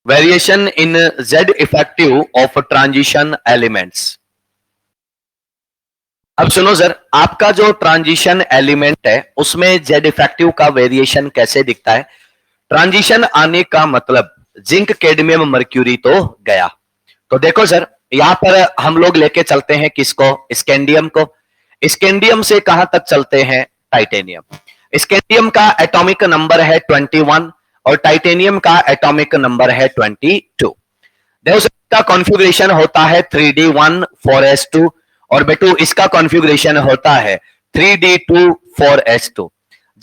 variation in Z effective of transition elements. अब सुनो सर, आपका जो ट्रांजिशन एलिमेंट है उसमें जेड इफेक्टिव का वेरिएशन कैसे दिखता है? ट्रांजिशन आने का मतलब जिंक कैडमियम मर्क्यूरी तो गया। तो देखो सर, यहां पर हम लोग लेके चलते हैं किसको? स्कैंडियम को। स्कैंडियम से कहां तक चलते हैं? टाइटेनियम। स्कैंडियम का एटॉमिक नंबर है 21 और टाइटेनियम का एटॉमिक नंबर है 22। देखो सर, इसका कॉन्फ़िगरेशन होता है 3d1 4s2 और बेटू इसका कॉन्फ़िगरेशन होता है 3d2 4s2।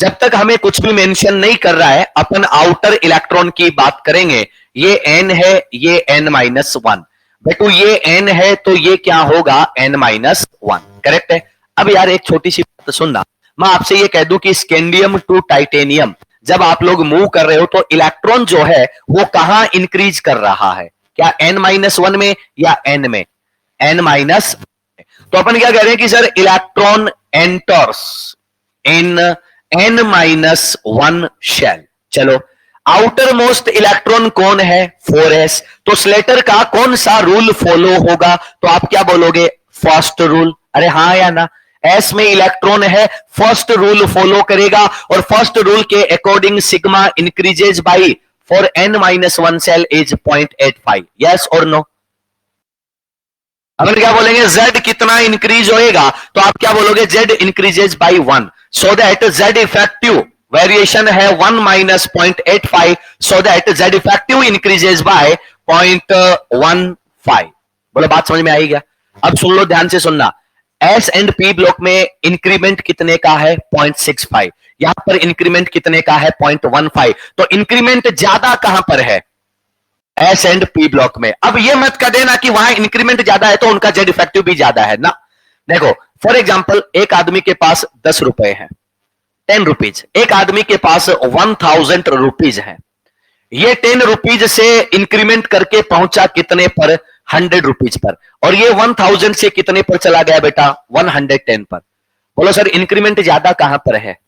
जब तक हमें कुछ भी मेंशन नहीं कर रहा है, अपन आउटर इलेक्ट्रॉन की बात करेंगे। ये n है, ये n-1। बेटू ये n है तो ये क्या होगा? n-1। करेक्ट है। अब यार एक छोटी सी बात सुनना, मैं आपसे ये कह दूं कि स्कैंडियम टू टाइटेनियम जब आप लोग मूव कर रहे हो तो इलेक्ट्रॉन जो है वो कहां इंक्रीज कर रहा है? क्या n-1 में या n में? n-, तो अपन क्या कह रहे हैं कि sir electron enters in n-1 shell. चलो, आउटर मोस्ट इलेक्ट्रॉन कौन है? 4s। तो स्लेटर का कौन सा रूल फॉलो होगा? तो आप क्या बोलोगे? First rule. अरे हाँ या ना? एस में इलेक्ट्रॉन है, फर्स्ट रूल फॉलो करेगा और फर्स्ट रूल के according sigma increases by for n-1 shell is 0.85। Yes और नो? अपन क्या बोलेंगे? z कितना इंक्रीज होएगा? तो आप क्या बोलोगे? z increases by 1, so that z effective variation है 1-0.85, सो that z effective increases by 0.15। बोलो बात समझ में आई क्या? अब सुन लो, ध्यान से सुनना। एस एंड पी ब्लॉक में इंक्रीमेंट कितने का है? 0.65। यहां पर इंक्रीमेंट कितने का है? 0.15। तो इंक्रीमेंट ज्यादा कहां पर है? एस एंड पी ब्लॉक में। अब ये मत कह देना कि वहां इंक्रीमेंट ज्यादा है तो उनका जेड इफेक्टिव भी ज्यादा है ना। देखो, फॉर एग्जांपल एक आदमी के पास 10 रुपए हैं, 10 रुपीज। एक आदमी के पास 1000 रुपीज है। ये 10 रुपीज से इंक्रीमेंट करके पहुंचा कितने पर? 100 रुपीज पर। और ये 1000 से कितने पर चला गया बेटा? 110 पर। बोलो सर इंक्रीमेंट ज्यादा कहां पर है?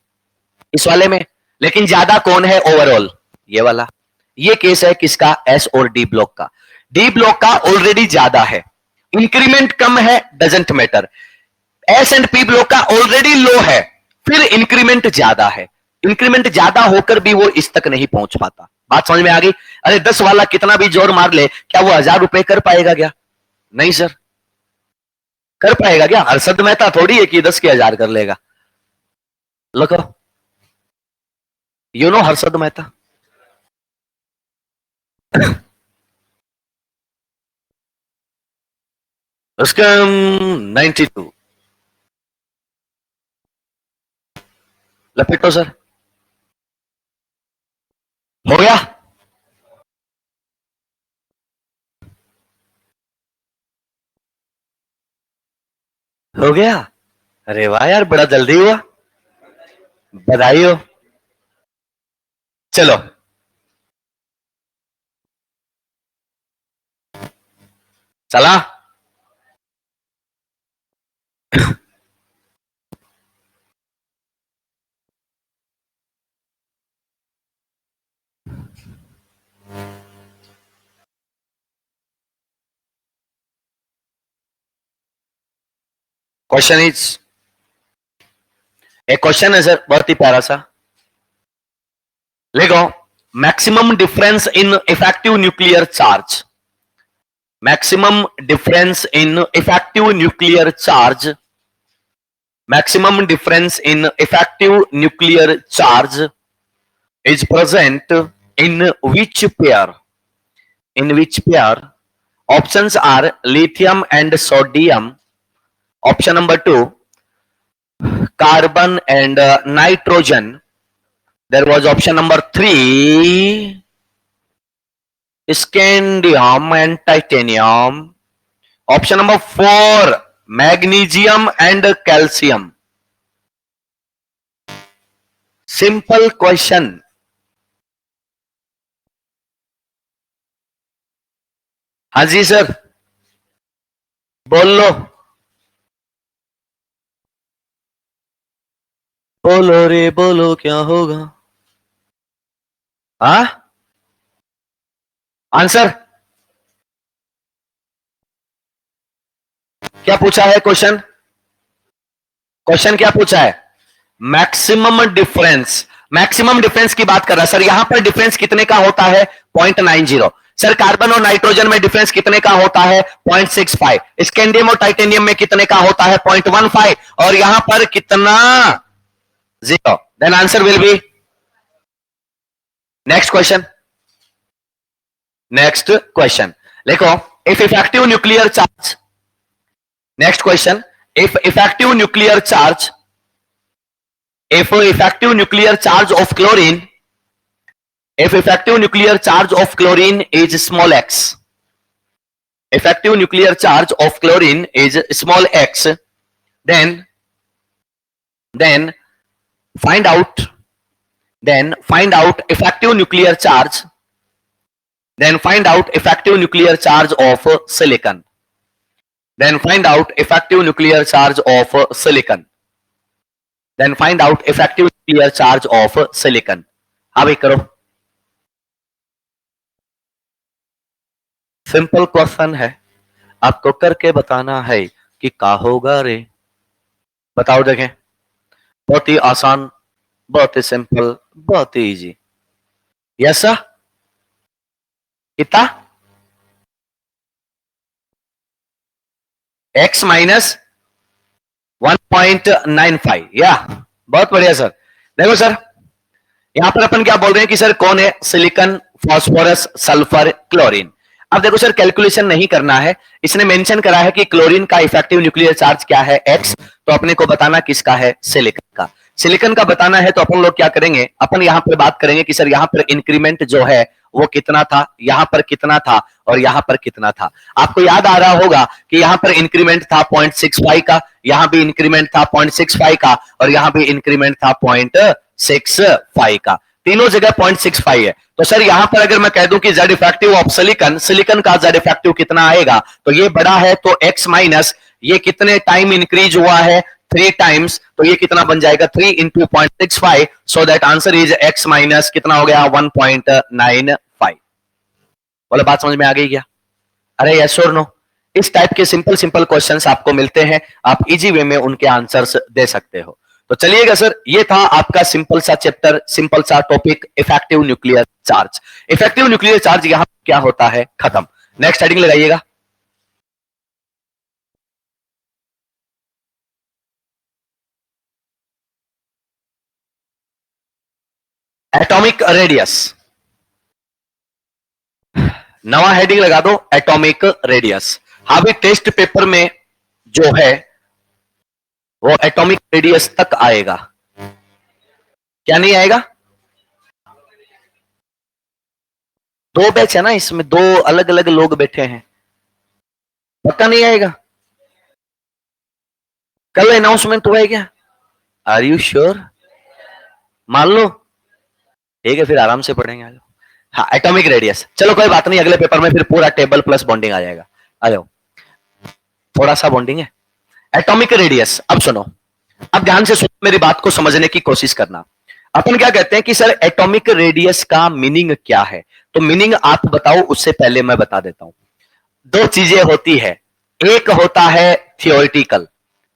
इस वाले में। लेकिन ज्यादा कौन है ओवरऑल? ये वाला। ये केस है किसका? एस और डी ब्लॉक का। डी ब्लॉक का ऑलरेडी ज्यादा है, इंक्रीमेंट कम है, doesn't matter. S and P block का ऑलरेडी लो है, फिर इंक्रीमेंट ज्यादा है। इंक्रीमेंट ज्यादा होकर भी वो इस तक नहीं पहुंच पाता। बात समझ में आ गई? अरे 10 वाला कितना भी जोर मार ले, क्या वो 1000 रुपए कर पाएगा क्या? नहीं सर। कर पाएगा क्या? हर्षद मेहता थोड़ी है कि 10 के 1000 कर लेगा। लो, यू नो हर्षद मेहता? उसका 92। लपेटो सर। हो गया? हो गया? अरे वाह यार, बड़ा जल्दी हुआ, बधाई हो। चलो, चला। क्वेश्चन इज, एक क्वेश्चन है सर बहुत ही प्यारा सा। लिखो, maximum difference in effective nuclear charge, maximum difference in effective nuclear charge, maximum difference in effective nuclear charge is present in which pair, in which pair Options are lithium and sodium. Option number 2, carbon and nitrogen. There was option number 3, scandium and titanium. Option number 4, magnesium and calcium. Simple question. हाँ जी सर, बोल लो, बोलो रे बोलो, क्या होगा? हाँ, आंसर क्या पूछा है? क्वेश्चन क्या पूछा है? Maximum difference. मैक्सिमम डिफरेंस की बात कर रहा है सर। यहां पर डिफरेंस कितने का होता है? 0.90। सर कार्बन और नाइट्रोजन में डिफरेंस कितने का होता है? 0.65। स्कैंडियम और टाइटेनियम में कितने का होता है? 0.15। और यहां पर कितना? 0। Then answer will be next question. Next question देखो, if effective nuclear charge, next question, if effective nuclear charge, if effective nuclear charge of chlorine, if effective nuclear charge of chlorine is small x, effective nuclear charge of chlorine is small x, then find out effective nuclear charge, then find out effective nuclear charge of silicon, then find out effective nuclear charge of silicon, then find out effective nuclear charge of silicon. हाँ भाई करो, सिंपल क्वेश्चन है, आपको करके बताना है कि क्या होगा रे। बताओ देखें, बहुत ही आसान, बहुत ही सिंपल, बहुत ही इजी। यस सर, कितना? x minus 1.95। या बहुत बढ़िया सर। देखो सर, यहां पर अपन क्या बोल रहे हैं कि सर कौन है? Silicon, phosphorus, sulphur, chlorine. अब देखो सर, कैलकुलेशन नहीं करना है, इसने मेंशन करा है कि क्लोरीन का इफेक्टिव न्यूक्लियर चार्ज क्या है? x। तो अपने को बताना किसका है? सिलिकॉन का। सिलिकॉन का बताना है तो अपन लोग क्या करेंगे? अपन यहां पर बात करेंगे कि सर यहां पर इंक्रीमेंट जो है वो कितना था, यहां पर कितना था और यहां पर कितना था। आपको याद आ रहा होगा कि यहां पर इंक्रीमेंट था 0.65 का, यहां भी इंक्रीमेंट था 0.65 का और यहां भी इंक्रीमेंट था 0.65 का। तीनों जगह 0.65 है। तो सर यहां पर अगर मैं कह दूं कि z effective of silicon, silicon का z इफेक्टिव कितना आएगा? तो ये बड़ा है तो x माइनस ये कितने टाइम इंक्रीज हुआ है? 3 टाइम्स। तो ये कितना बन जाएगा? 3 into 0.65। So that answer is x minus कितना हो गया? 1.95। बोलो बात समझ में आ गई क्या? अरे यस और नो? इस टाइप के सिंपल सिंपल क्वेश्चंस आपको मिलते हैं, आप इजी वे में उनके आंसर्स दे सकते हो। तो चलिएगा सर, ये था आपका सिंपल सा चैप्टर, सिंपल सा topic, effective nuclear charge. Effective nuclear charge यहां क्या होता है? खत्म। नेक्स्ट हेडिंग लगाइएगा। Atomic radius. नवा हेडिंग लगा दो, एटॉमिक रेडियस। हाँ भी टेस्ट पेपर में जो है वो एटॉमिक रेडियस तक आएगा, क्या नहीं आएगा? 2 बैच है ना इसमें, 2 अलग अलग लोग बैठे हैं, पक्का नहीं आएगा? कल अनाउंसमेंट हुआ है क्या? Are you sure? मान लो, ठीक है फिर आराम से पढ़ेंगे। हाँ एटॉमिक रेडियस, चलो कोई बात नहीं, अगले पेपर में फिर पूरा टेबल प्लस बॉन्डिंग आ जाएगा। आ जाओ, थोड़ा सा बॉन्डिंग है। एटॉमिक रेडियस, अब सुनो, अब ध्यान से सुनो, मेरी बात को समझने की कोशिश करना। अपन क्या कहते हैं कि सर एटॉमिक रेडियस का मीनिंग क्या है? तो मीनिंग आप बताओ, उससे पहले मैं बता देता हूं। 2 चीजें होती है, एक होता है थियोरिटिकल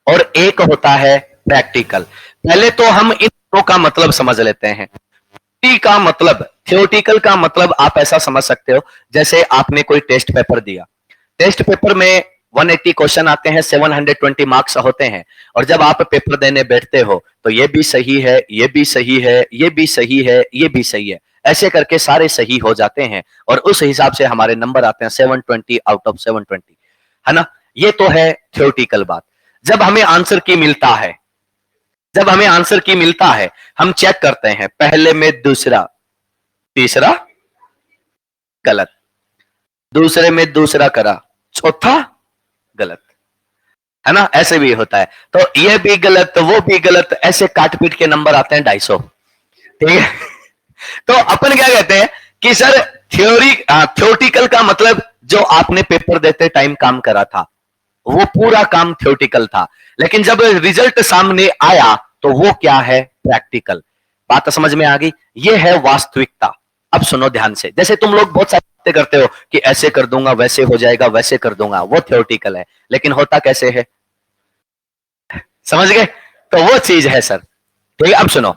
और एक होता है प्रैक्टिकल। पहले तो हम इन दोनों का मतलब समझ लेते हैं। का मतलब, थियोरिटिकल का मतलब आप ऐसा समझ सकते हो जैसे आपने कोई टेस्ट पेपर दिया, टेस्ट पेपर में 180 क्वेश्चन आते हैं, 720 मार्क्स होते हैं, और जब आप पेपर देने बैठते हो तो ये भी सही है, ये भी सही है, ये भी सही है, ये भी सही है, ऐसे करके सारे सही हो जाते हैं और उस हिसाब से हमारे नंबर आते हैं 720 आउट ऑफ 720, है ना। ये तो है थ्योरेटिकल बात। जब हमें आंसर की मिलता है, जब हमें आंसर की मिलता है, हम चेक करते हैं, पहले में दूसरा, तीसरा गलत, दूसरे में दूसरा करा, चौथा गलत, है ना। ऐसे भी होता है, तो ये भी गलत, वो भी गलत, ऐसे काट पीट के नंबर आते हैं 250, ठीक है। तो अपन क्या कहते हैं कि सर थ्योरेटिकल का मतलब जो आपने पेपर देते टाइम काम करा था वो पूरा काम थ्योरेटिकल था, लेकिन जब रिजल्ट सामने आया तो वो क्या है, प्रैक्टिकल। बात समझ में आ गई, ये है वास्तविकता। अब सुनो ध्यान से, जैसे तुम लोग बहुत सारी बातें करते हो कि ऐसे कर दूंगा वैसे हो जाएगा, वैसे कर दूंगा, वो थ्योरेटिकल है, लेकिन होता कैसे है, समझ गए। तो वो चीज है सर, ठीक है। अब सुनो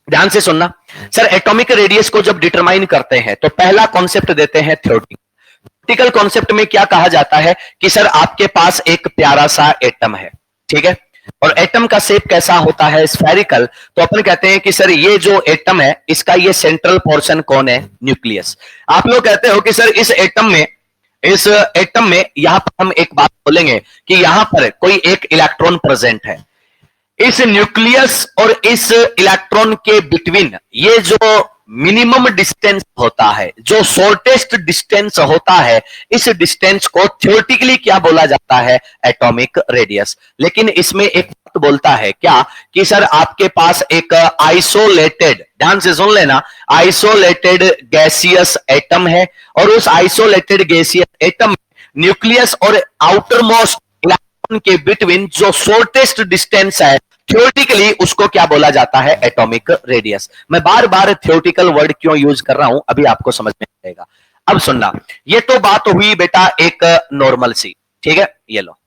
ध्यान से सुनना सर, एटॉमिक रेडियस को जब डिटरमाइन करते हैं तो पहला कॉन्सेप्ट देते हैं थ्योरेटिकल। थ्योरेटिकल कॉन्सेप्ट में क्या कहा जाता है कि सर आपके पास एक प्यारा सा एटम है, ठीक है, और एटम का शेप कैसा होता है, स्फेरिकल। तो अपन कहते हैं कि सर ये जो एटम है इसका ये सेंट्रल पोर्शन कौन है, न्यूक्लियस। आप लोग कहते हो कि सर इस एटम में यहां पर हम एक बात बोलेंगे कि यहां पर कोई एक इलेक्ट्रॉन प्रेजेंट है। इस न्यूक्लियस और इस इलेक्ट्रॉन के बिटवीन ये जो मिनिमम डिस्टेंस होता है, जो शॉर्टेस्ट डिस्टेंस होता है, इस डिस्टेंस को थ्योरेटिकली क्या बोला जाता है, एटॉमिक रेडियस। लेकिन इसमें एक बात बोलता है क्या कि सर आपके पास एक आइसोलेटेड, ध्यान से सुन लेना, आइसोलेटेड गैसियस एटम है और उस आइसोलेटेड गैसियस एटम न्यूक्लियस और आउटर मोस्ट इलेक्ट्रॉन के बिटवीन जो शॉर्टेस्ट डिस्टेंस है, थ्योरेटिकली उसको क्या बोला जाता है, एटॉमिक रेडियस। मैं बार बार थ्योरेटिकल वर्ड क्यों यूज कर रहा हूं अभी आपको समझ में आएगा। अब सुनना, ये तो बात हुई बेटा एक नॉर्मल सी, ठीक है, ये लो।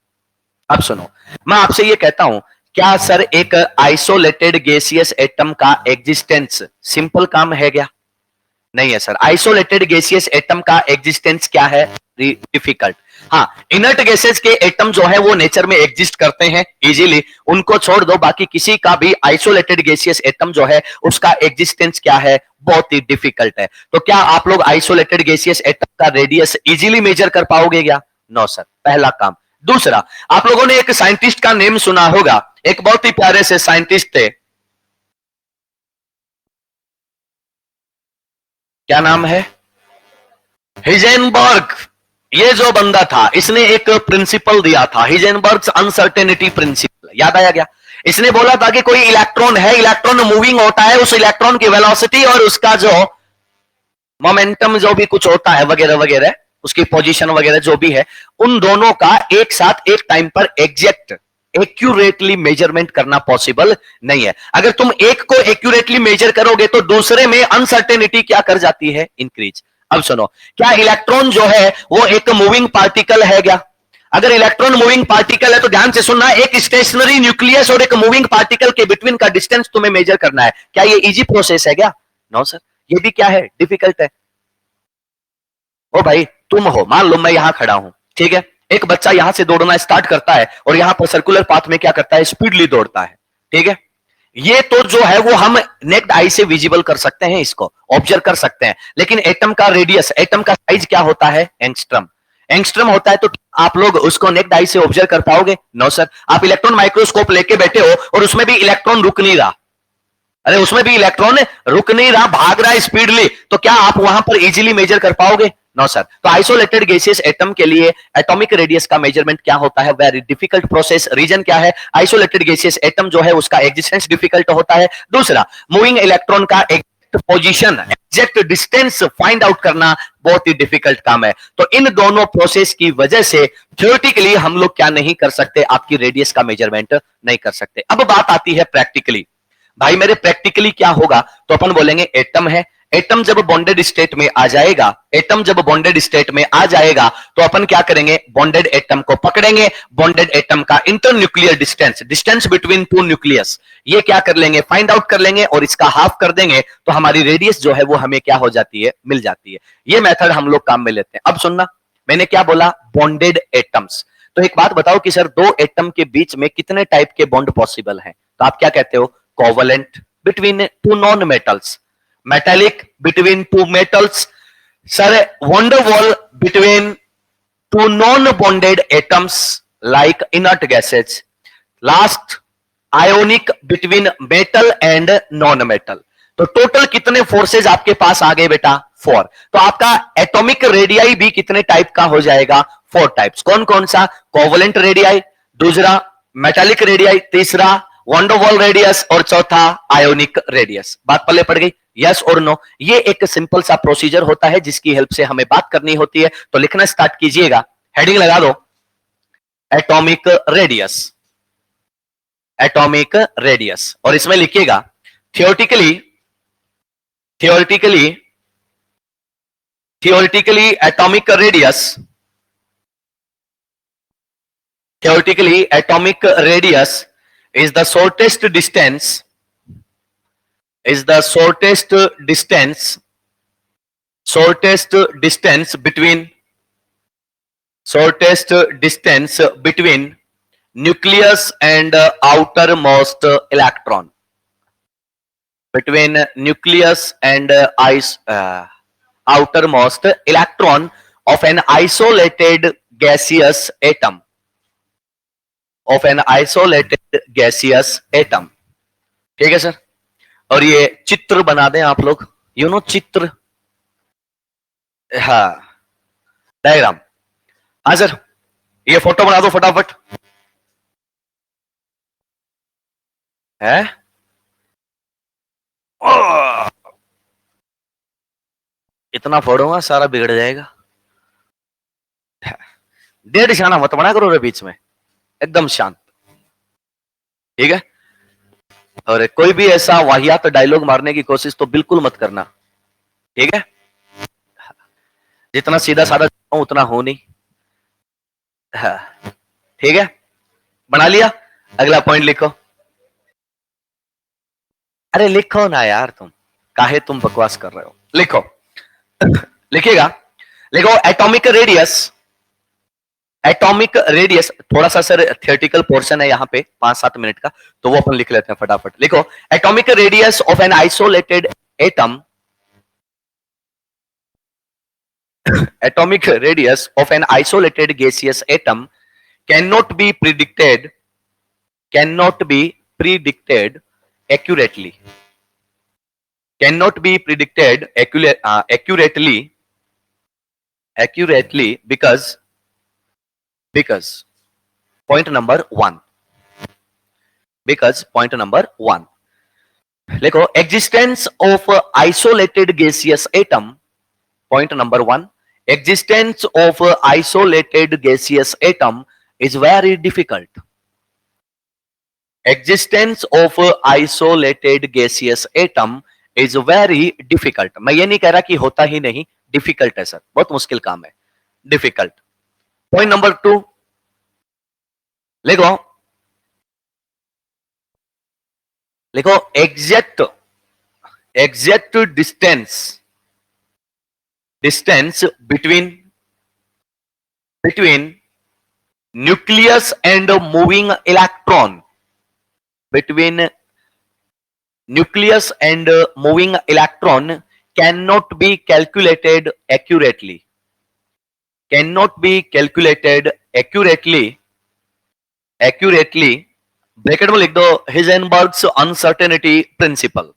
अब सुनो, मैं आपसे ये कहता हूं, क्या सर एक आइसोलेटेड गैसियस एटम का एग्जिस्टेंस सिंपल काम है क्या, नहीं है सर। आइसोलेटेड गैसियस एटम का एग्जिस्टेंस क्या है, डिफिकल्ट। हाँ, इनर्ट गैसेस के एटम जो है वो नेचर में एग्जिस्ट करते हैं इजीली, उनको छोड़ दो, बाकी किसी का भी आइसोलेटेड गैसियस एटम जो है उसका एग्जिस्टेंस क्या है, बहुत ही डिफिकल्ट है। तो क्या आप लोग आइसोलेटेड गैसियस एटम का रेडियस इजीली मेजर कर पाओगे क्या, नो सर, पहला काम। दूसरा, आप लोगों ने एक साइंटिस्ट का नेम सुना होगा, एक बहुत ही प्यारे से साइंटिस्ट थे, क्या नाम है, हिजेनबर्ग। ये जो बंदा था इसने एक प्रिंसिपल दिया था, हिजेनबर्ग्स अनसर्टेनिटी प्रिंसिपल, याद आया क्या। इसने बोला था कि कोई इलेक्ट्रॉन है, इलेक्ट्रॉन मूविंग होता है, उस इलेक्ट्रॉन की वेलोसिटी और उसका जो मोमेंटम जो भी कुछ होता है वगैरह वगैरह, उसकी पोजीशन वगैरह जो भी है, उन दोनों का एक साथ एक टाइम पर एग्जैक्ट एक्यूरेटली मेजरमेंट करना पॉसिबल नहीं है। अगर तुम एक को एक्यूरेटली मेजर करोगे तो दूसरे में अनसर्टेनिटी क्या कर जाती है, इंक्रीज। अब सुनो, क्या इलेक्ट्रॉन जो है वो एक मूविंग पार्टिकल है क्या, अगर इलेक्ट्रॉन मूविंग पार्टिकल है तो ध्यान से सुनना, एक स्टेशनरी न्यूक्लियस और एक मूविंग पार्टिकल के बिटवीन का डिस्टेंस तुम्हें मेजर करना है, क्या ये इजी प्रोसेस है क्या, नो सर, ये भी क्या है, डिफिकल्ट है। ओ भाई, तुम हो, मान लो मैं यहां खड़ा हूं, ठीक है, एक बच्चा यहां से दौड़ना स्टार्ट करता है और यहां पर सर्कुलर पाथ में क्या करता है, स्पीडली दौड़ता है, ठीक है। ये तो जो है वो हम नेक्ड आई से विजिबल कर सकते हैं, इसको ऑब्जर्व कर सकते हैं, लेकिन एटम का रेडियस, एटम का साइज क्या होता है, एंगस्ट्रम। एंगस्ट्रम होता है, तो आप लोग उसको नेक्ड आई से ऑब्जर्व कर पाओगे, नो सर। आप इलेक्ट्रॉन माइक्रोस्कोप लेके बैठे हो और उसमें भी इलेक्ट्रॉन रुक नहीं रहा, अरे उसमें भी इलेक्ट्रॉन रुक नहीं रहा, भाग रहा है स्पीडली, तो क्या आप वहां पर इजीली मेजर कर पाओगे, नो सर। तो आइसोलेटेड गैसियस एटम के लिए एटॉमिक रेडियस का मेजरमेंट क्या होता है, वेरी डिफिकल्ट प्रोसेस। रीजन क्या है, आइसोलेटेड गैसियस एटम जो है उसका एग्जिस्टेंस डिफिकल्ट होता है। दूसरा, मूविंग इलेक्ट्रॉन का position, exact distance find out करना बहुत ही डिफिकल्ट काम है। तो इन दोनों प्रोसेस की वजह से थ्योरेटिकली हम लोग क्या नहीं कर सकते, आपकी रेडियस का मेजरमेंट नहीं कर सकते। अब बात आती है प्रैक्टिकली, भाई मेरे प्रैक्टिकली क्या होगा, तो अपन बोलेंगे एटम है, एटम जब बॉन्डेड स्टेट में आ जाएगा, एटम जब बॉन्डेड स्टेट में आ जाएगा तो अपन क्या करेंगे, बॉन्डेड एटम को पकड़ेंगे, बॉन्डेड एटम का internuclear distance, distance between two nucleus, ये क्या कर लेंगे, फाइंड आउट कर लेंगे और इसका हाफ कर देंगे, तो हमारी रेडियस जो है वो हमें क्या हो जाती है, मिल जाती है। ये मेथड हम लोग काम में लेते हैं। अब सुनना, मैंने क्या बोला, बॉन्डेड एटम्स। तो एक बात बताओ कि सर दो एटम के बीच में कितने टाइप के बॉन्ड पॉसिबल हैं, तो आप क्या कहते हो, covalent between two non metals, metallic between two metals. Sir, van der Waal between two non-bonded atoms like inert gases. Last, ionic between metal and non-metal. तो टोटल कितने फोर्सेज आपके पास आ गए बेटा? 4. तो आपका एटॉमिक रेडियाई भी कितने टाइप का हो जाएगा? 4 टाइप्स. कौन कौन सा? कोवलेंट रेडियाई, दूसरा मेटालिक रेडियाई, तीसरा van der Waal रेडियस और चौथा आयोनिक रेडियस. बात पल्ले पड़ गई? यस और नो? ये एक सिंपल सा प्रोसीजर होता है जिसकी हेल्प से हमें बात करनी होती है. तो लिखना स्टार्ट कीजिएगा. हेडिंग लगा दो, एटॉमिक रेडियस. Atomic radius. और इसमें लिखिएगा theoretically atomic radius is the shortest distance between nucleus and outermost electron. Between nucleus and outermost electron of an isolated gaseous atom. ठीक है सर. और ये चित्र बना दें आप लोग, चित्र, हाँ, डायग्राम. हाँ सर, ये फोटो बना दो फटाफट. है इतना फोड़ूंगा सारा बिगड़ जाएगा. डेढ़ शाना मत बना करो रे बीच में, एकदम शांत. ठीक है. और कोई भी ऐसा वाहियात डायलॉग मारने की कोशिश तो बिल्कुल मत करना. ठीक है. जितना सीधा साधा उतना हो नहीं. ठीक है. बना लिया. अगला पॉइंट लिखो. अरे लिखो ना यार, काहे तुम बकवास कर रहे हो? लिखो. लिखिएगा. लिखो एटॉमिक रेडियस. थोड़ा सा सर थियोरेटिकल पोर्शन है यहाँ पे 5-7 मिनट का, तो वो अपन लिख लेते हैं फटाफट. लिखो atomic radius of an isolated atom. Atomic radius of an isolated gaseous atom cannot be predicted accurately. Because point number 1. Lekho existence of isolated gaseous atom. Point number 1. Existence of isolated gaseous atom is very difficult. Existence of isolated gaseous atom is very difficult. मैं ये नहीं कह रहा कि होता ही नहीं, डिफिकल्ट है सर, बहुत मुश्किल काम है, डिफिकल्ट. पॉइंट नंबर 2 लिखो exact distance between nucleus and moving electron. Between nucleus and moving electron cannot be calculated accurately. Bracket में लिख दो हिजेनबर्ग्स अनसर्टेनिटी प्रिंसिपल.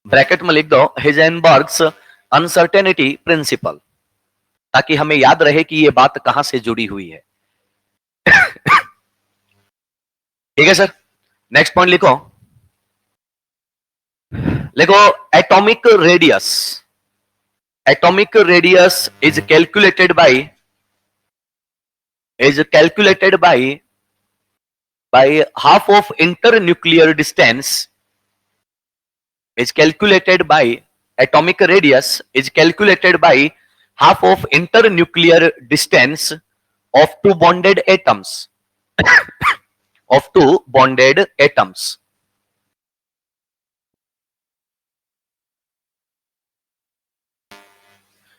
ब्रैकेट में लिख दो हिजेनबर्ग्स अनसर्टेनिटी प्रिंसिपल, ताकि हमें याद रहे कि ये बात कहां से जुड़ी हुई है. ठीक है सर. नेक्स्ट पॉइंट लिखो atomic radius is calculated by half of internuclear distance. Atomic radius is calculated by half of internuclear distance of two bonded atoms.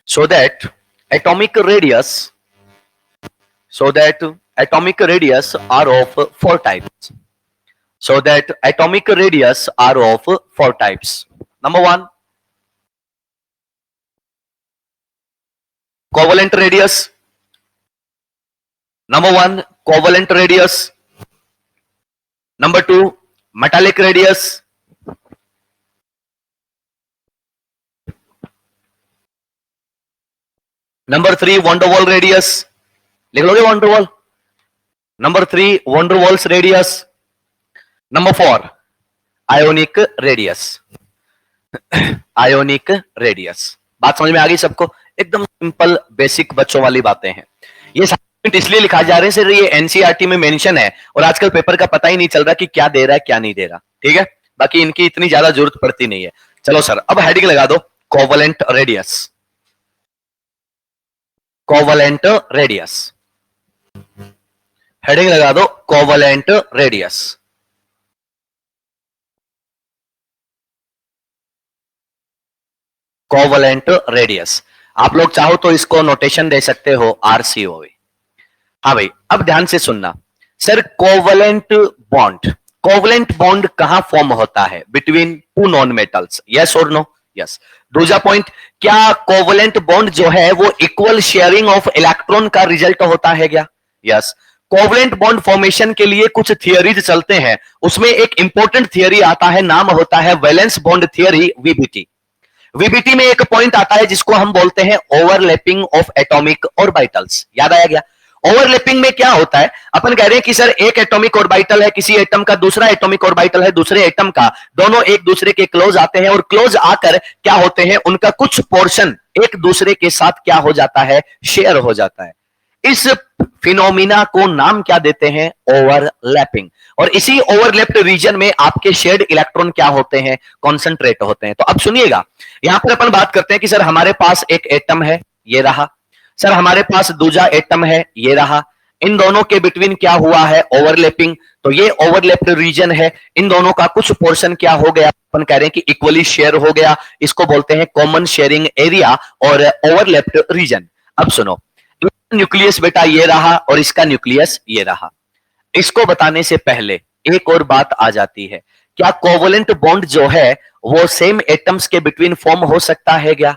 So that atomic radius are of 4 types. Number one covalent radius, number one covalent radius, number two metallic radius, number three van der Waals radius, लिख लोगे van der Waals, number three Van der Waals radius, number four ionic radius, ionic radius. बात समझ में आ गई सबको? एकदम सिंपल बेसिक बच्चों वाली बातें हैं। ये इसलिए लिखा जा रहे हैं सर, ये एनसीईआरटी में मेंशन है और आजकल पेपर का पता ही नहीं चल रहा कि क्या दे रहा है क्या नहीं दे रहा। ठीक है, बाकी इनकी इतनी ज्यादा जरूरत पड़ती नहीं है। चलो सर, अब हेडिंग लगा दो covalent radius, covalent radius, heading लगा दो कोवलेंट रेडियस। कोवलेंट रेडियस, आप लोग चाहो तो इसको नोटेशन दे सकते हो आरसीओवी। हाँ भाई, अब ध्यान से सुनना sir, covalent bond, covalent bond कहां फॉर्म होता है? Between two non metals, yes और नो? यस। दूसरा पॉइंट, क्या कोवलेंट बॉन्ड जो है वो इक्वल शेयरिंग ऑफ इलेक्ट्रॉन का रिजल्ट होता है क्या? यस। कोवलेंट बॉन्ड फॉर्मेशन के लिए कुछ थियरीज चलते हैं, उसमें एक इंपॉर्टेंट थियरी आता है, नाम होता है valence bond theory, VBT. VBT में एक पॉइंट आता है जिसको हम बोलते हैं ओवरलैपिंग ऑफ एटॉमिक ऑर्बिटल्स। याद आया क्या? ओवरलैपिंग में क्या होता है? अपन कह रहे हैं कि सर एक एटॉमिक ऑर्बिटल है किसी एटम का, दूसरा एटॉमिक ऑर्बिटल है दूसरे एटम का, दोनों एक दूसरे के क्लोज आते हैं और क्लोज आकर क्या होते हैं, उनका कुछ पोर्शन एक दूसरे के साथ क्या हो जाता है, शेयर हो जाता है। इस फिनोमिना को नाम क्या देते हैं? ओवरलैपिंग। और इसी ओवरलैप्ड रीजन में आपके शेयर्ड इलेक्ट्रॉन क्या होते हैं? कॉन्सेंट्रेट होते हैं। तो अब सुनिएगा, यहां पर अपन बात करते हैं कि सर हमारे पास एक एटम है, ये रहा, सर हमारे पास दूसरा एटम है, ये रहा, इन दोनों के बिटवीन क्या हुआ है? ओवरलैपिंग। तो ये ओवरलैप्ड रीजन है, इन दोनों का कुछ पोर्शन क्या हो गया? अपन कह रहे हैं कि इक्वली शेयर हो गया, इसको बोलते हैं कॉमन शेयरिंग एरिया और ओवरलैप्ड रीजन। अब सुनो, न्यूक्लियस बेटा ये रहा और इसका न्यूक्लियस ये रहा। इसको बताने से पहले एक और बात आ जाती है, क्या कोवलेंट बॉन्ड जो है वो सेम एटम्स के बिटवीन फॉर्म हो सकता है क्या?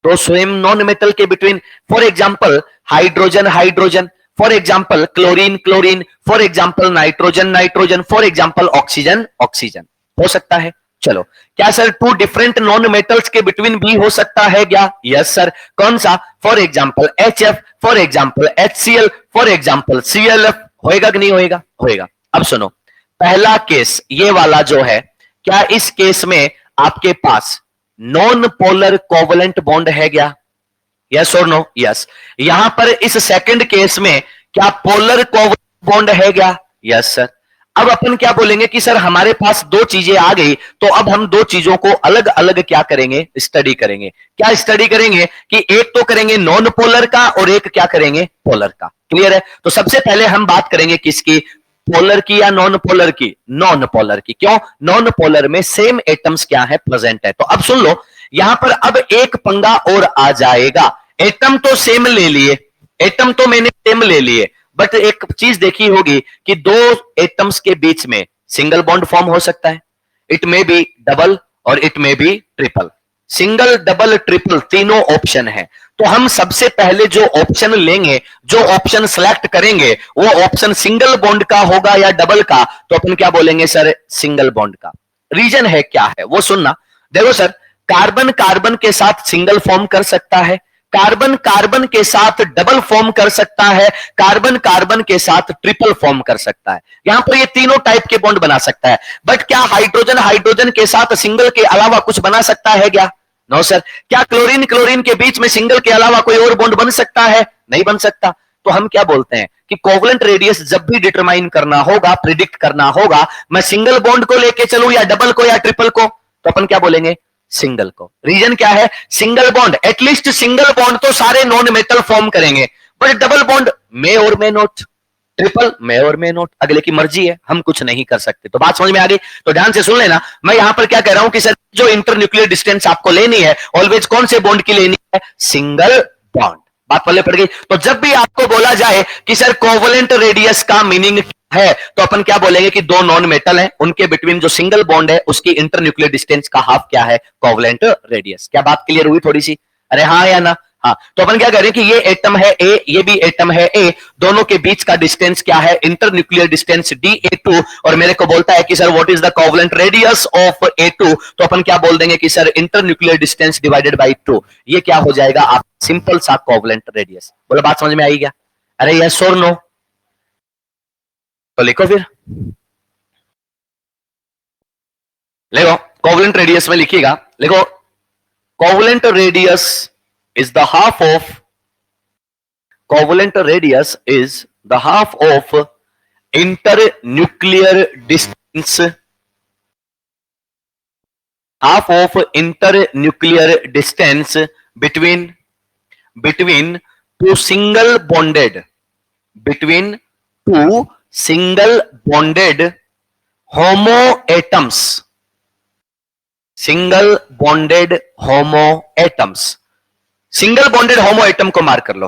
तो सेम नॉन मेटल के between, for example hydrogen hydrogen, for example chlorine chlorine, for example nitrogen nitrogen, for example oxygen oxygen, हो सकता है। चलो, क्या sir two different non metals के बिटवीन भी हो सकता है क्या? Yes sir. कौन सा? For example HF, for example HCl, for example ClF, होएगा कि नहीं होएगा? होएगा। अब सुनो, पहला केस ये वाला जो है, क्या इस केस में आपके पास नॉन पोलर कोवलेंट बॉन्ड है क्या? यस और नो? यस। यहां पर इस सेकंड केस में क्या पोलर कोवलेंट बॉन्ड है क्या? Yes sir. अब अपन क्या बोलेंगे कि सर हमारे पास दो चीजें आ गई, तो अब हम दो चीजों को अलग अलग क्या करेंगे? स्टडी करेंगे। क्या स्टडी करेंगे? कि एक तो करेंगे नॉन पोलर का और एक क्या करेंगे? पोलर का। क्लियर है? तो सबसे पहले हम बात करेंगे किसकी? पोलर की या नॉन पोलर की? नॉन पोलर की। क्यों? नॉन पोलर में सेम एटम्स क्या है? प्रेजेंट है। तो अब सुन लो, यहां पर अब एक पंगा और आ जाएगा। एटम तो सेम ले लिए, एटम तो मैंने सेम ले लिए, बट एक चीज देखी होगी कि दो एटम्स के बीच में सिंगल बॉन्ड फॉर्म हो सकता है, इट मे बी डबल और it may be triple. Single double triple तीनों ऑप्शन है। तो हम सबसे पहले जो ऑप्शन लेंगे, जो ऑप्शन सेलेक्ट करेंगे, वो ऑप्शन सिंगल बॉन्ड का होगा या डबल का? तो अपन क्या बोलेंगे सर? सिंगल बॉन्ड का। रीजन है क्या है वो सुनना। देखो सर, कार्बन कार्बन के साथ सिंगल फॉर्म कर सकता है, कार्बन कार्बन के साथ डबल फॉर्म कर सकता है, कार्बन कार्बन के साथ ट्रिपल फॉर्म कर सकता है। यहां पर ये तीनों टाइप के बॉन्ड बना सकता है। बट क्या हाइड्रोजन हाइड्रोजन के साथ सिंगल के अलावा कुछ बना सकता है क्या? No sir. क्या क्लोरीन क्लोरीन के बीच में सिंगल के अलावा कोई और बॉन्ड बन सकता है? नहीं बन सकता। तो हम क्या बोलते हैं कि कोवलेंट रेडियस जब भी डिटरमाइन करना होगा, प्रिडिक्ट करना होगा, मैं सिंगल बॉन्ड को लेके चलूं या डबल को या ट्रिपल को? तो अपन क्या बोलेंगे? सिंगल को। रीजन क्या है? Single bond, at least single bond तो सारे नॉन मेटल फॉर्म करेंगे, बट डबल बॉन्ड मे और मे नॉट, ट्रिपल मे और मे नॉट, अगले की मर्जी है, हम कुछ नहीं कर सकते। तो बात समझ में आ गई? तो ध्यान से सुन लेना, मैं यहां पर क्या कह रहा हूं कि सर जो इंटरन्यूक्लियर डिस्टेंस आपको लेनी है, ऑलवेज कौन से बॉन्ड की लेनी है? Single bond. बात पल्ले पड़ गई। तो जब भी आपको बोला जाए कि सर कोवलेंट रेडियस का मीनिंग है, तो अपन क्या बोलेंगे कि दो नॉन मेटल हैं, उनके बिटवीन जो सिंगल बॉन्ड है उसकी इंटरन्यूक्लियर डिस्टेंस का हाफ क्या है, कोवलेंट रेडियस। क्या बात क्लियर हुई थोड़ी सी? अरे हाँ या ना? हाँ। तो अपन क्या करें कि ये एटम है ए, ये भी एटम है ए, दोनों के बीच का डिस्टेंस क्या है, इंटरन्यूक्लियर डिस्टेंस Da2, और मेरे को बोलता है कि sir what is the covalent radius of A2, तो अपन क्या बोल देंगे कि sir internuclear distance divided by 2। ये क्या हो जाएगा आप, सिंपल सा कोवलेंट रेडियस। बोलो बात समझ में आई क्या? अरे यस और नो? तो लिखो फिर, देखो कोवलेंट रेडियस में लिखिएगा, देखो covalent radius is the half of, covalent radius is the half of internuclear distance, half of internuclear distance between two single bonded, between two single bonded homo atoms, single bonded homo atoms। Single bonded homo atom को मार्क कर लो,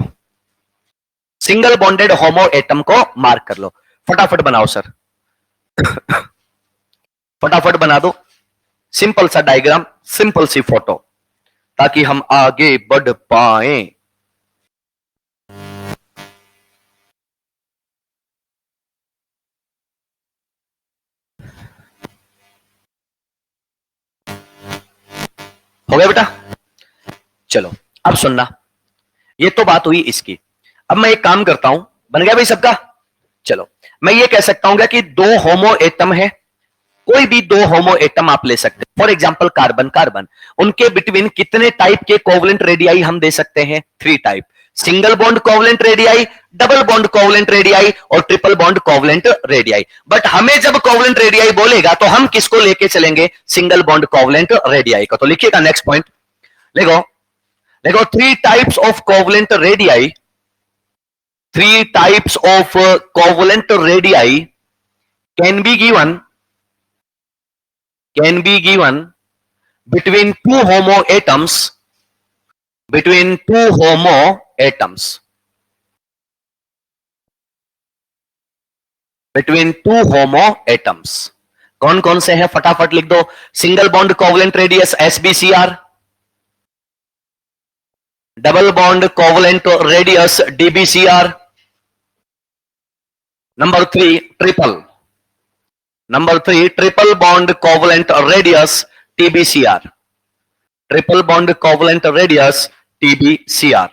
सिंगल बॉन्डेड होमो एटम को मार्क कर लो। फटाफट बनाओ सर, फटाफट बना दो सिंपल सा डायग्राम, सिंपल सी फोटो, ताकि हम आगे बढ़ पाए। हो गया बेटा? चलो अब सुनना, ये तो बात हुई इसकी। अब मैं एक काम करता हूं, बन गया भाई सबका? चलो मैं ये कह सकता हूं कि दो होमो एटम है, कोई भी दो होमो एटम आप ले सकते हैं, फॉर एग्जांपल कार्बन कार्बन, उनके बिटवीन कितने टाइप के कोवलेंट रेडियाई हम दे सकते हैं? 3 type, single bond covalent radii, double bond covalent radii और triple bond covalent radii. But हमें जब कोवलेंट रेडियाई बोलेगा तो हम किसको लेके चलेंगे? सिंगल बॉन्ड कोवलेंट रेडियाई को। तो लिखिएगा नेक्स्ट पॉइंट, देखो देखो 3 types of covalent radii, 3 types of covalent radii can be given between two homo atoms, between two homo atoms, between two homo atoms। कौन कौन से हैं फटाफट लिख दो। Single bond covalent radius SbCr, double bond covalent radius DbCr, number 3 triple bond covalent radius TbCr, triple bond covalent radius TbCr।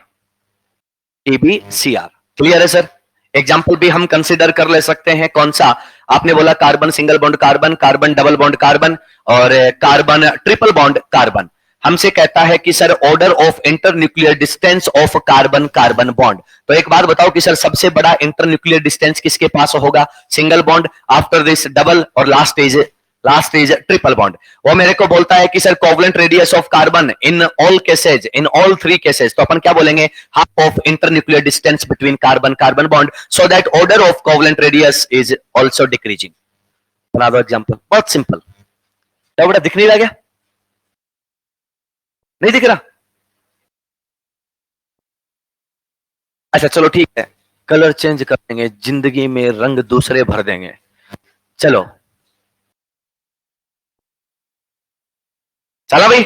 Clear है सर? एग्जाम्पल भी हम कंसिडर कर ले सकते हैं, कौन सा? आपने बोला carbon single bond carbon, carbon double bond carbon और कार्बन ट्रिपल बॉन्ड कार्बन। हमसे कहता है कि sir order of internuclear distance of carbon carbon bond. तो एक बात बताओ कि सर सबसे बड़ा इंटरन्यूक्लियर डिस्टेंस किसके पास होगा? Single bond, after this double और लास्ट इज ट्रिपल बॉन्ड। वो मेरे को बोलता है कि sir covalent radius of carbon in all cases, in all 3 cases, तो अपन क्या बोलेंगे? Half of internuclear distance between carbon carbon bond, so that order of covalent radius is also decreasing. बना दो एग्जाम्पल, बहुत सिंपल। क्या बेटा दिख नहीं रहा क्या? नहीं दिख रहा? अच्छा चलो ठीक है, कलर चेंज कर देंगे, जिंदगी में रंग दूसरे भर देंगे। चलो चला भाई,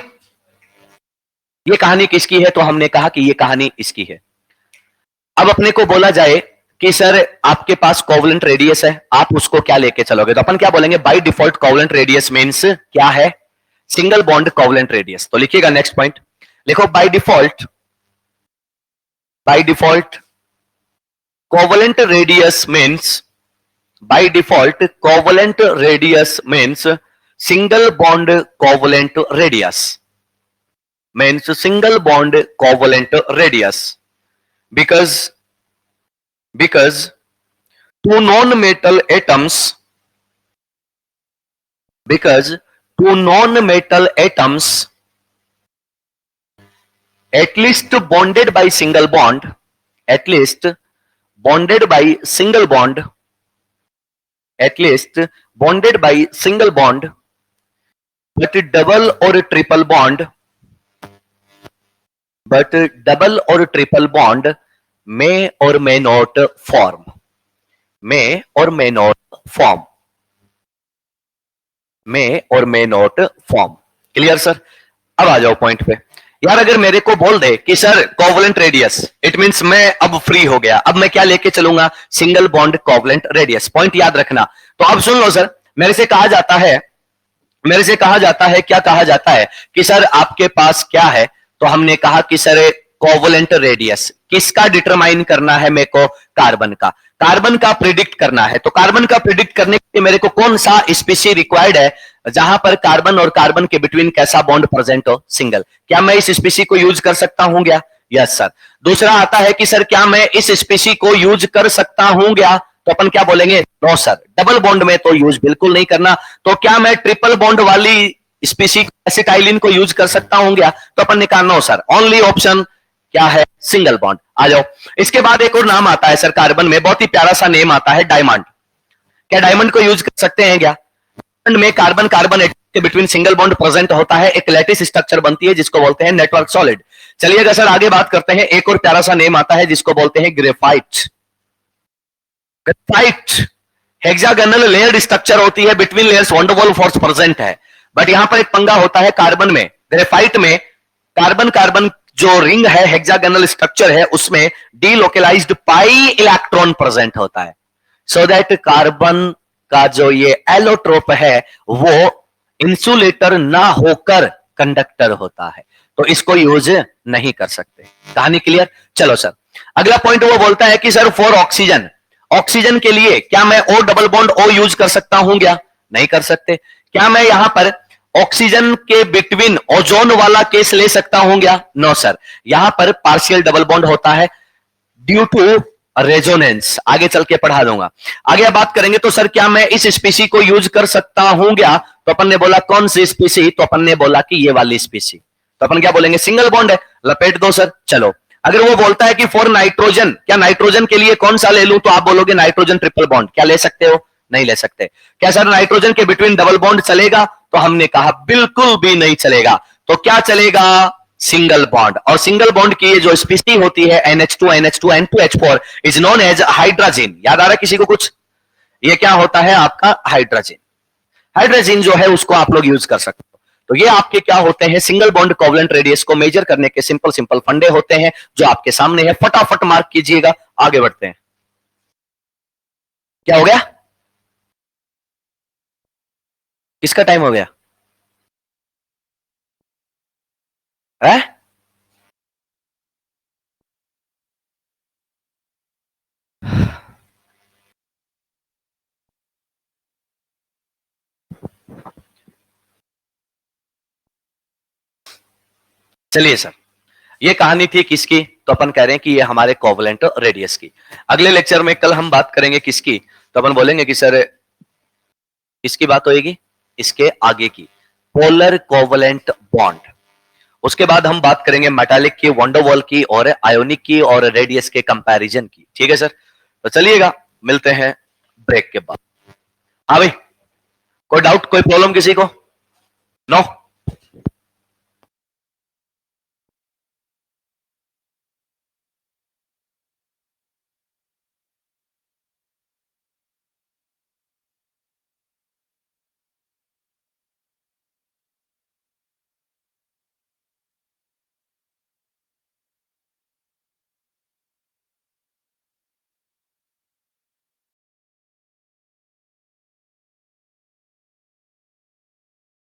ये कहानी किसकी है? तो हमने कहा कि ये कहानी इसकी है। अब अपने को बोला जाए कि सर आपके पास कोवलेंट रेडियस है, आप उसको क्या लेके चलोगे? तो अपन क्या बोलेंगे? By default covalent radius means क्या है? Single bond covalent radius. तो लिखिएगा नेक्स्ट पॉइंट, लिखो by default covalent radius means, by default covalent radius means single bond covalent radius, means single bond covalent radius, because two non-metal atoms, because two non-metal atoms at least bonded by single bond, at least bonded by single bond, at least bonded by single bond, but double or triple bond, but double और ट्रिपल बॉन्ड में और मे नॉट फॉर्म, में और मे नॉट फॉर्म, में और may not form. Clear sir? अब आ जाओ पॉइंट पे। यार अगर मेरे को बोल दे कि sir covalent radius, it means मैं अब फ्री हो गया, अब मैं क्या लेके चलूंगा? Single bond covalent radius. Point याद रखना। तो अब सुन लो सर, मेरे से कहा जाता है, क्या कहा जाता है कि सर आपके पास क्या है? तो हमने कहा कि सर कोवलेंट रेडियस किसका डिटरमाइन करना है मेरे को? कार्बन का। कार्बन का प्रिडिक्ट करना है। तो कार्बन का प्रिडिक्ट करने के लिए मेरे को कौन सा स्पीसी रिक्वायर्ड है जहां पर कार्बन और कार्बन के बिटवीन कैसा बॉन्ड प्रेजेंट हो? सिंगल। क्या मैं इस स्पीसी को यूज कर सकता हूं क्या? Yes sir. दूसरा आता है कि सर क्या मैं इस स्पीसी को यूज कर सकता हूं क्या? तो अपन क्या बोलेंगे? नो सर, डबल बॉन्ड में तो यूज बिल्कुल नहीं करना। तो क्या मैं ट्रिपल बॉन्ड वाली स्पीसी एसिटाइलिन को यूज कर सकता हूं क्या? तो अपन ने कहा नो सर, ओनली ऑप्शन क्या है? Single bond. आ जाओ। इसके बाद एक और नाम आता है सर कार्बन में, बहुत ही प्यारा सा नेम आता है, डायमंड। क्या डायमंड को यूज कर सकते हैं क्या? डायमंड में कार्बन कार्बन एटम के बिटवीन सिंगल बॉन्ड प्रेजेंट होता है, एक लैटिस स्ट्रक्चर बनती है जिसको बोलते हैं नेटवर्क सॉलिड। चलिएगा सर आगे बात करते हैं। एक और प्यारा सा नेम आता है जिसको बोलते हैं graphite. Graphite hexagonal layered structure होती है, between layers van der Waals force present है। बट यहां पर एक पंगा होता है कार्बन में, ग्रेफाइट में कार्बन कार्बन जो रिंग है, हेक्सागोनल स्ट्रक्चर है, उसमें डीलोकलाइज्ड पाई इलेक्ट्रॉन प्रेजेंट होता है। सो दैट कार्बन का जो ये एलोट्रोप है वो इंसुलेटर ना होकर कंडक्टर होता है, तो इसको यूज नहीं कर सकते। कहानी क्लियर? चलो सर अगला पॉइंट वो बोलता है कि सर फॉर ऑक्सीजन, ऑक्सीजन के लिए क्या मैं O double bond O use कर सकता हूं क्या? नहीं कर सकते। क्या मैं यहां पर ऑक्सीजन के बिटवीन ओजोन वाला केस ले सकता हूं क्या? नो सर, यहां पर पार्शियल डबल बॉन्ड होता है ड्यू टू रेजोनेंस। आगे चल के पढ़ा दूंगा। आगे बात करेंगे तो सर क्या मैं इस स्पीसी को यूज कर सकता हूं क्या? तो अपन ने बोला कौन सी स्पीसी? तो अपन ने बोला कि ये वाली स्पीसी। तो अपन क्या बोलेंगे? सिंगल बॉन्ड है, लपेट दो सर। चलो अगर वो बोलता है कि फॉर नाइट्रोजन, क्या नाइट्रोजन के लिए कौन सा ले लूं? तो आप बोलोगे नाइट्रोजन ट्रिपल बॉन्ड। क्या ले सकते हो? नहीं ले सकते। क्या सर नाइट्रोजन के बिटवीन डबल बॉन्ड चलेगा? तो हमने कहा बिल्कुल भी नहीं चलेगा। तो क्या चलेगा? Single bond. और सिंगल बॉन्ड की ये जो स्पीसी होती है NH2 NH2 N2H4 is known as hydrogen. याद आ रहा है किसी को कुछ? ये क्या होता है आपका? हाइड्रोजन। हाइड्रोजन जो है उसको आप लोग यूज कर सकते हो। तो ये आपके क्या होते हैं? सिंगल बॉन्ड कोवलेंट रेडियस को मेजर करने के सिंपल सिंपल फंडे होते हैं जो आपके सामने है। फटाफट मार्क कीजिएगा। आगे बढ़ते हैं। क्या हो गया? किसका टाइम हो गया है? चलिए सर, ये कहानी थी किसकी? तो अपन कह रहे हैं कि ये हमारे कोवलेंट रेडियस की। अगले लेक्चर में कल हम बात करेंगे किसकी? तो अपन बोलेंगे कि सर किसकी बात होगी? इसके आगे की, पोलर कोवलेंट बॉन्ड। उसके बाद हम बात करेंगे मेटालिक की, वंडरवॉल की और आयोनिक की और रेडियस के कंपैरिजन की। ठीक है सर? तो चलिएगा मिलते हैं ब्रेक के बाद। हाँ भाई, कोई डाउट, कोई प्रॉब्लम किसी को? नो?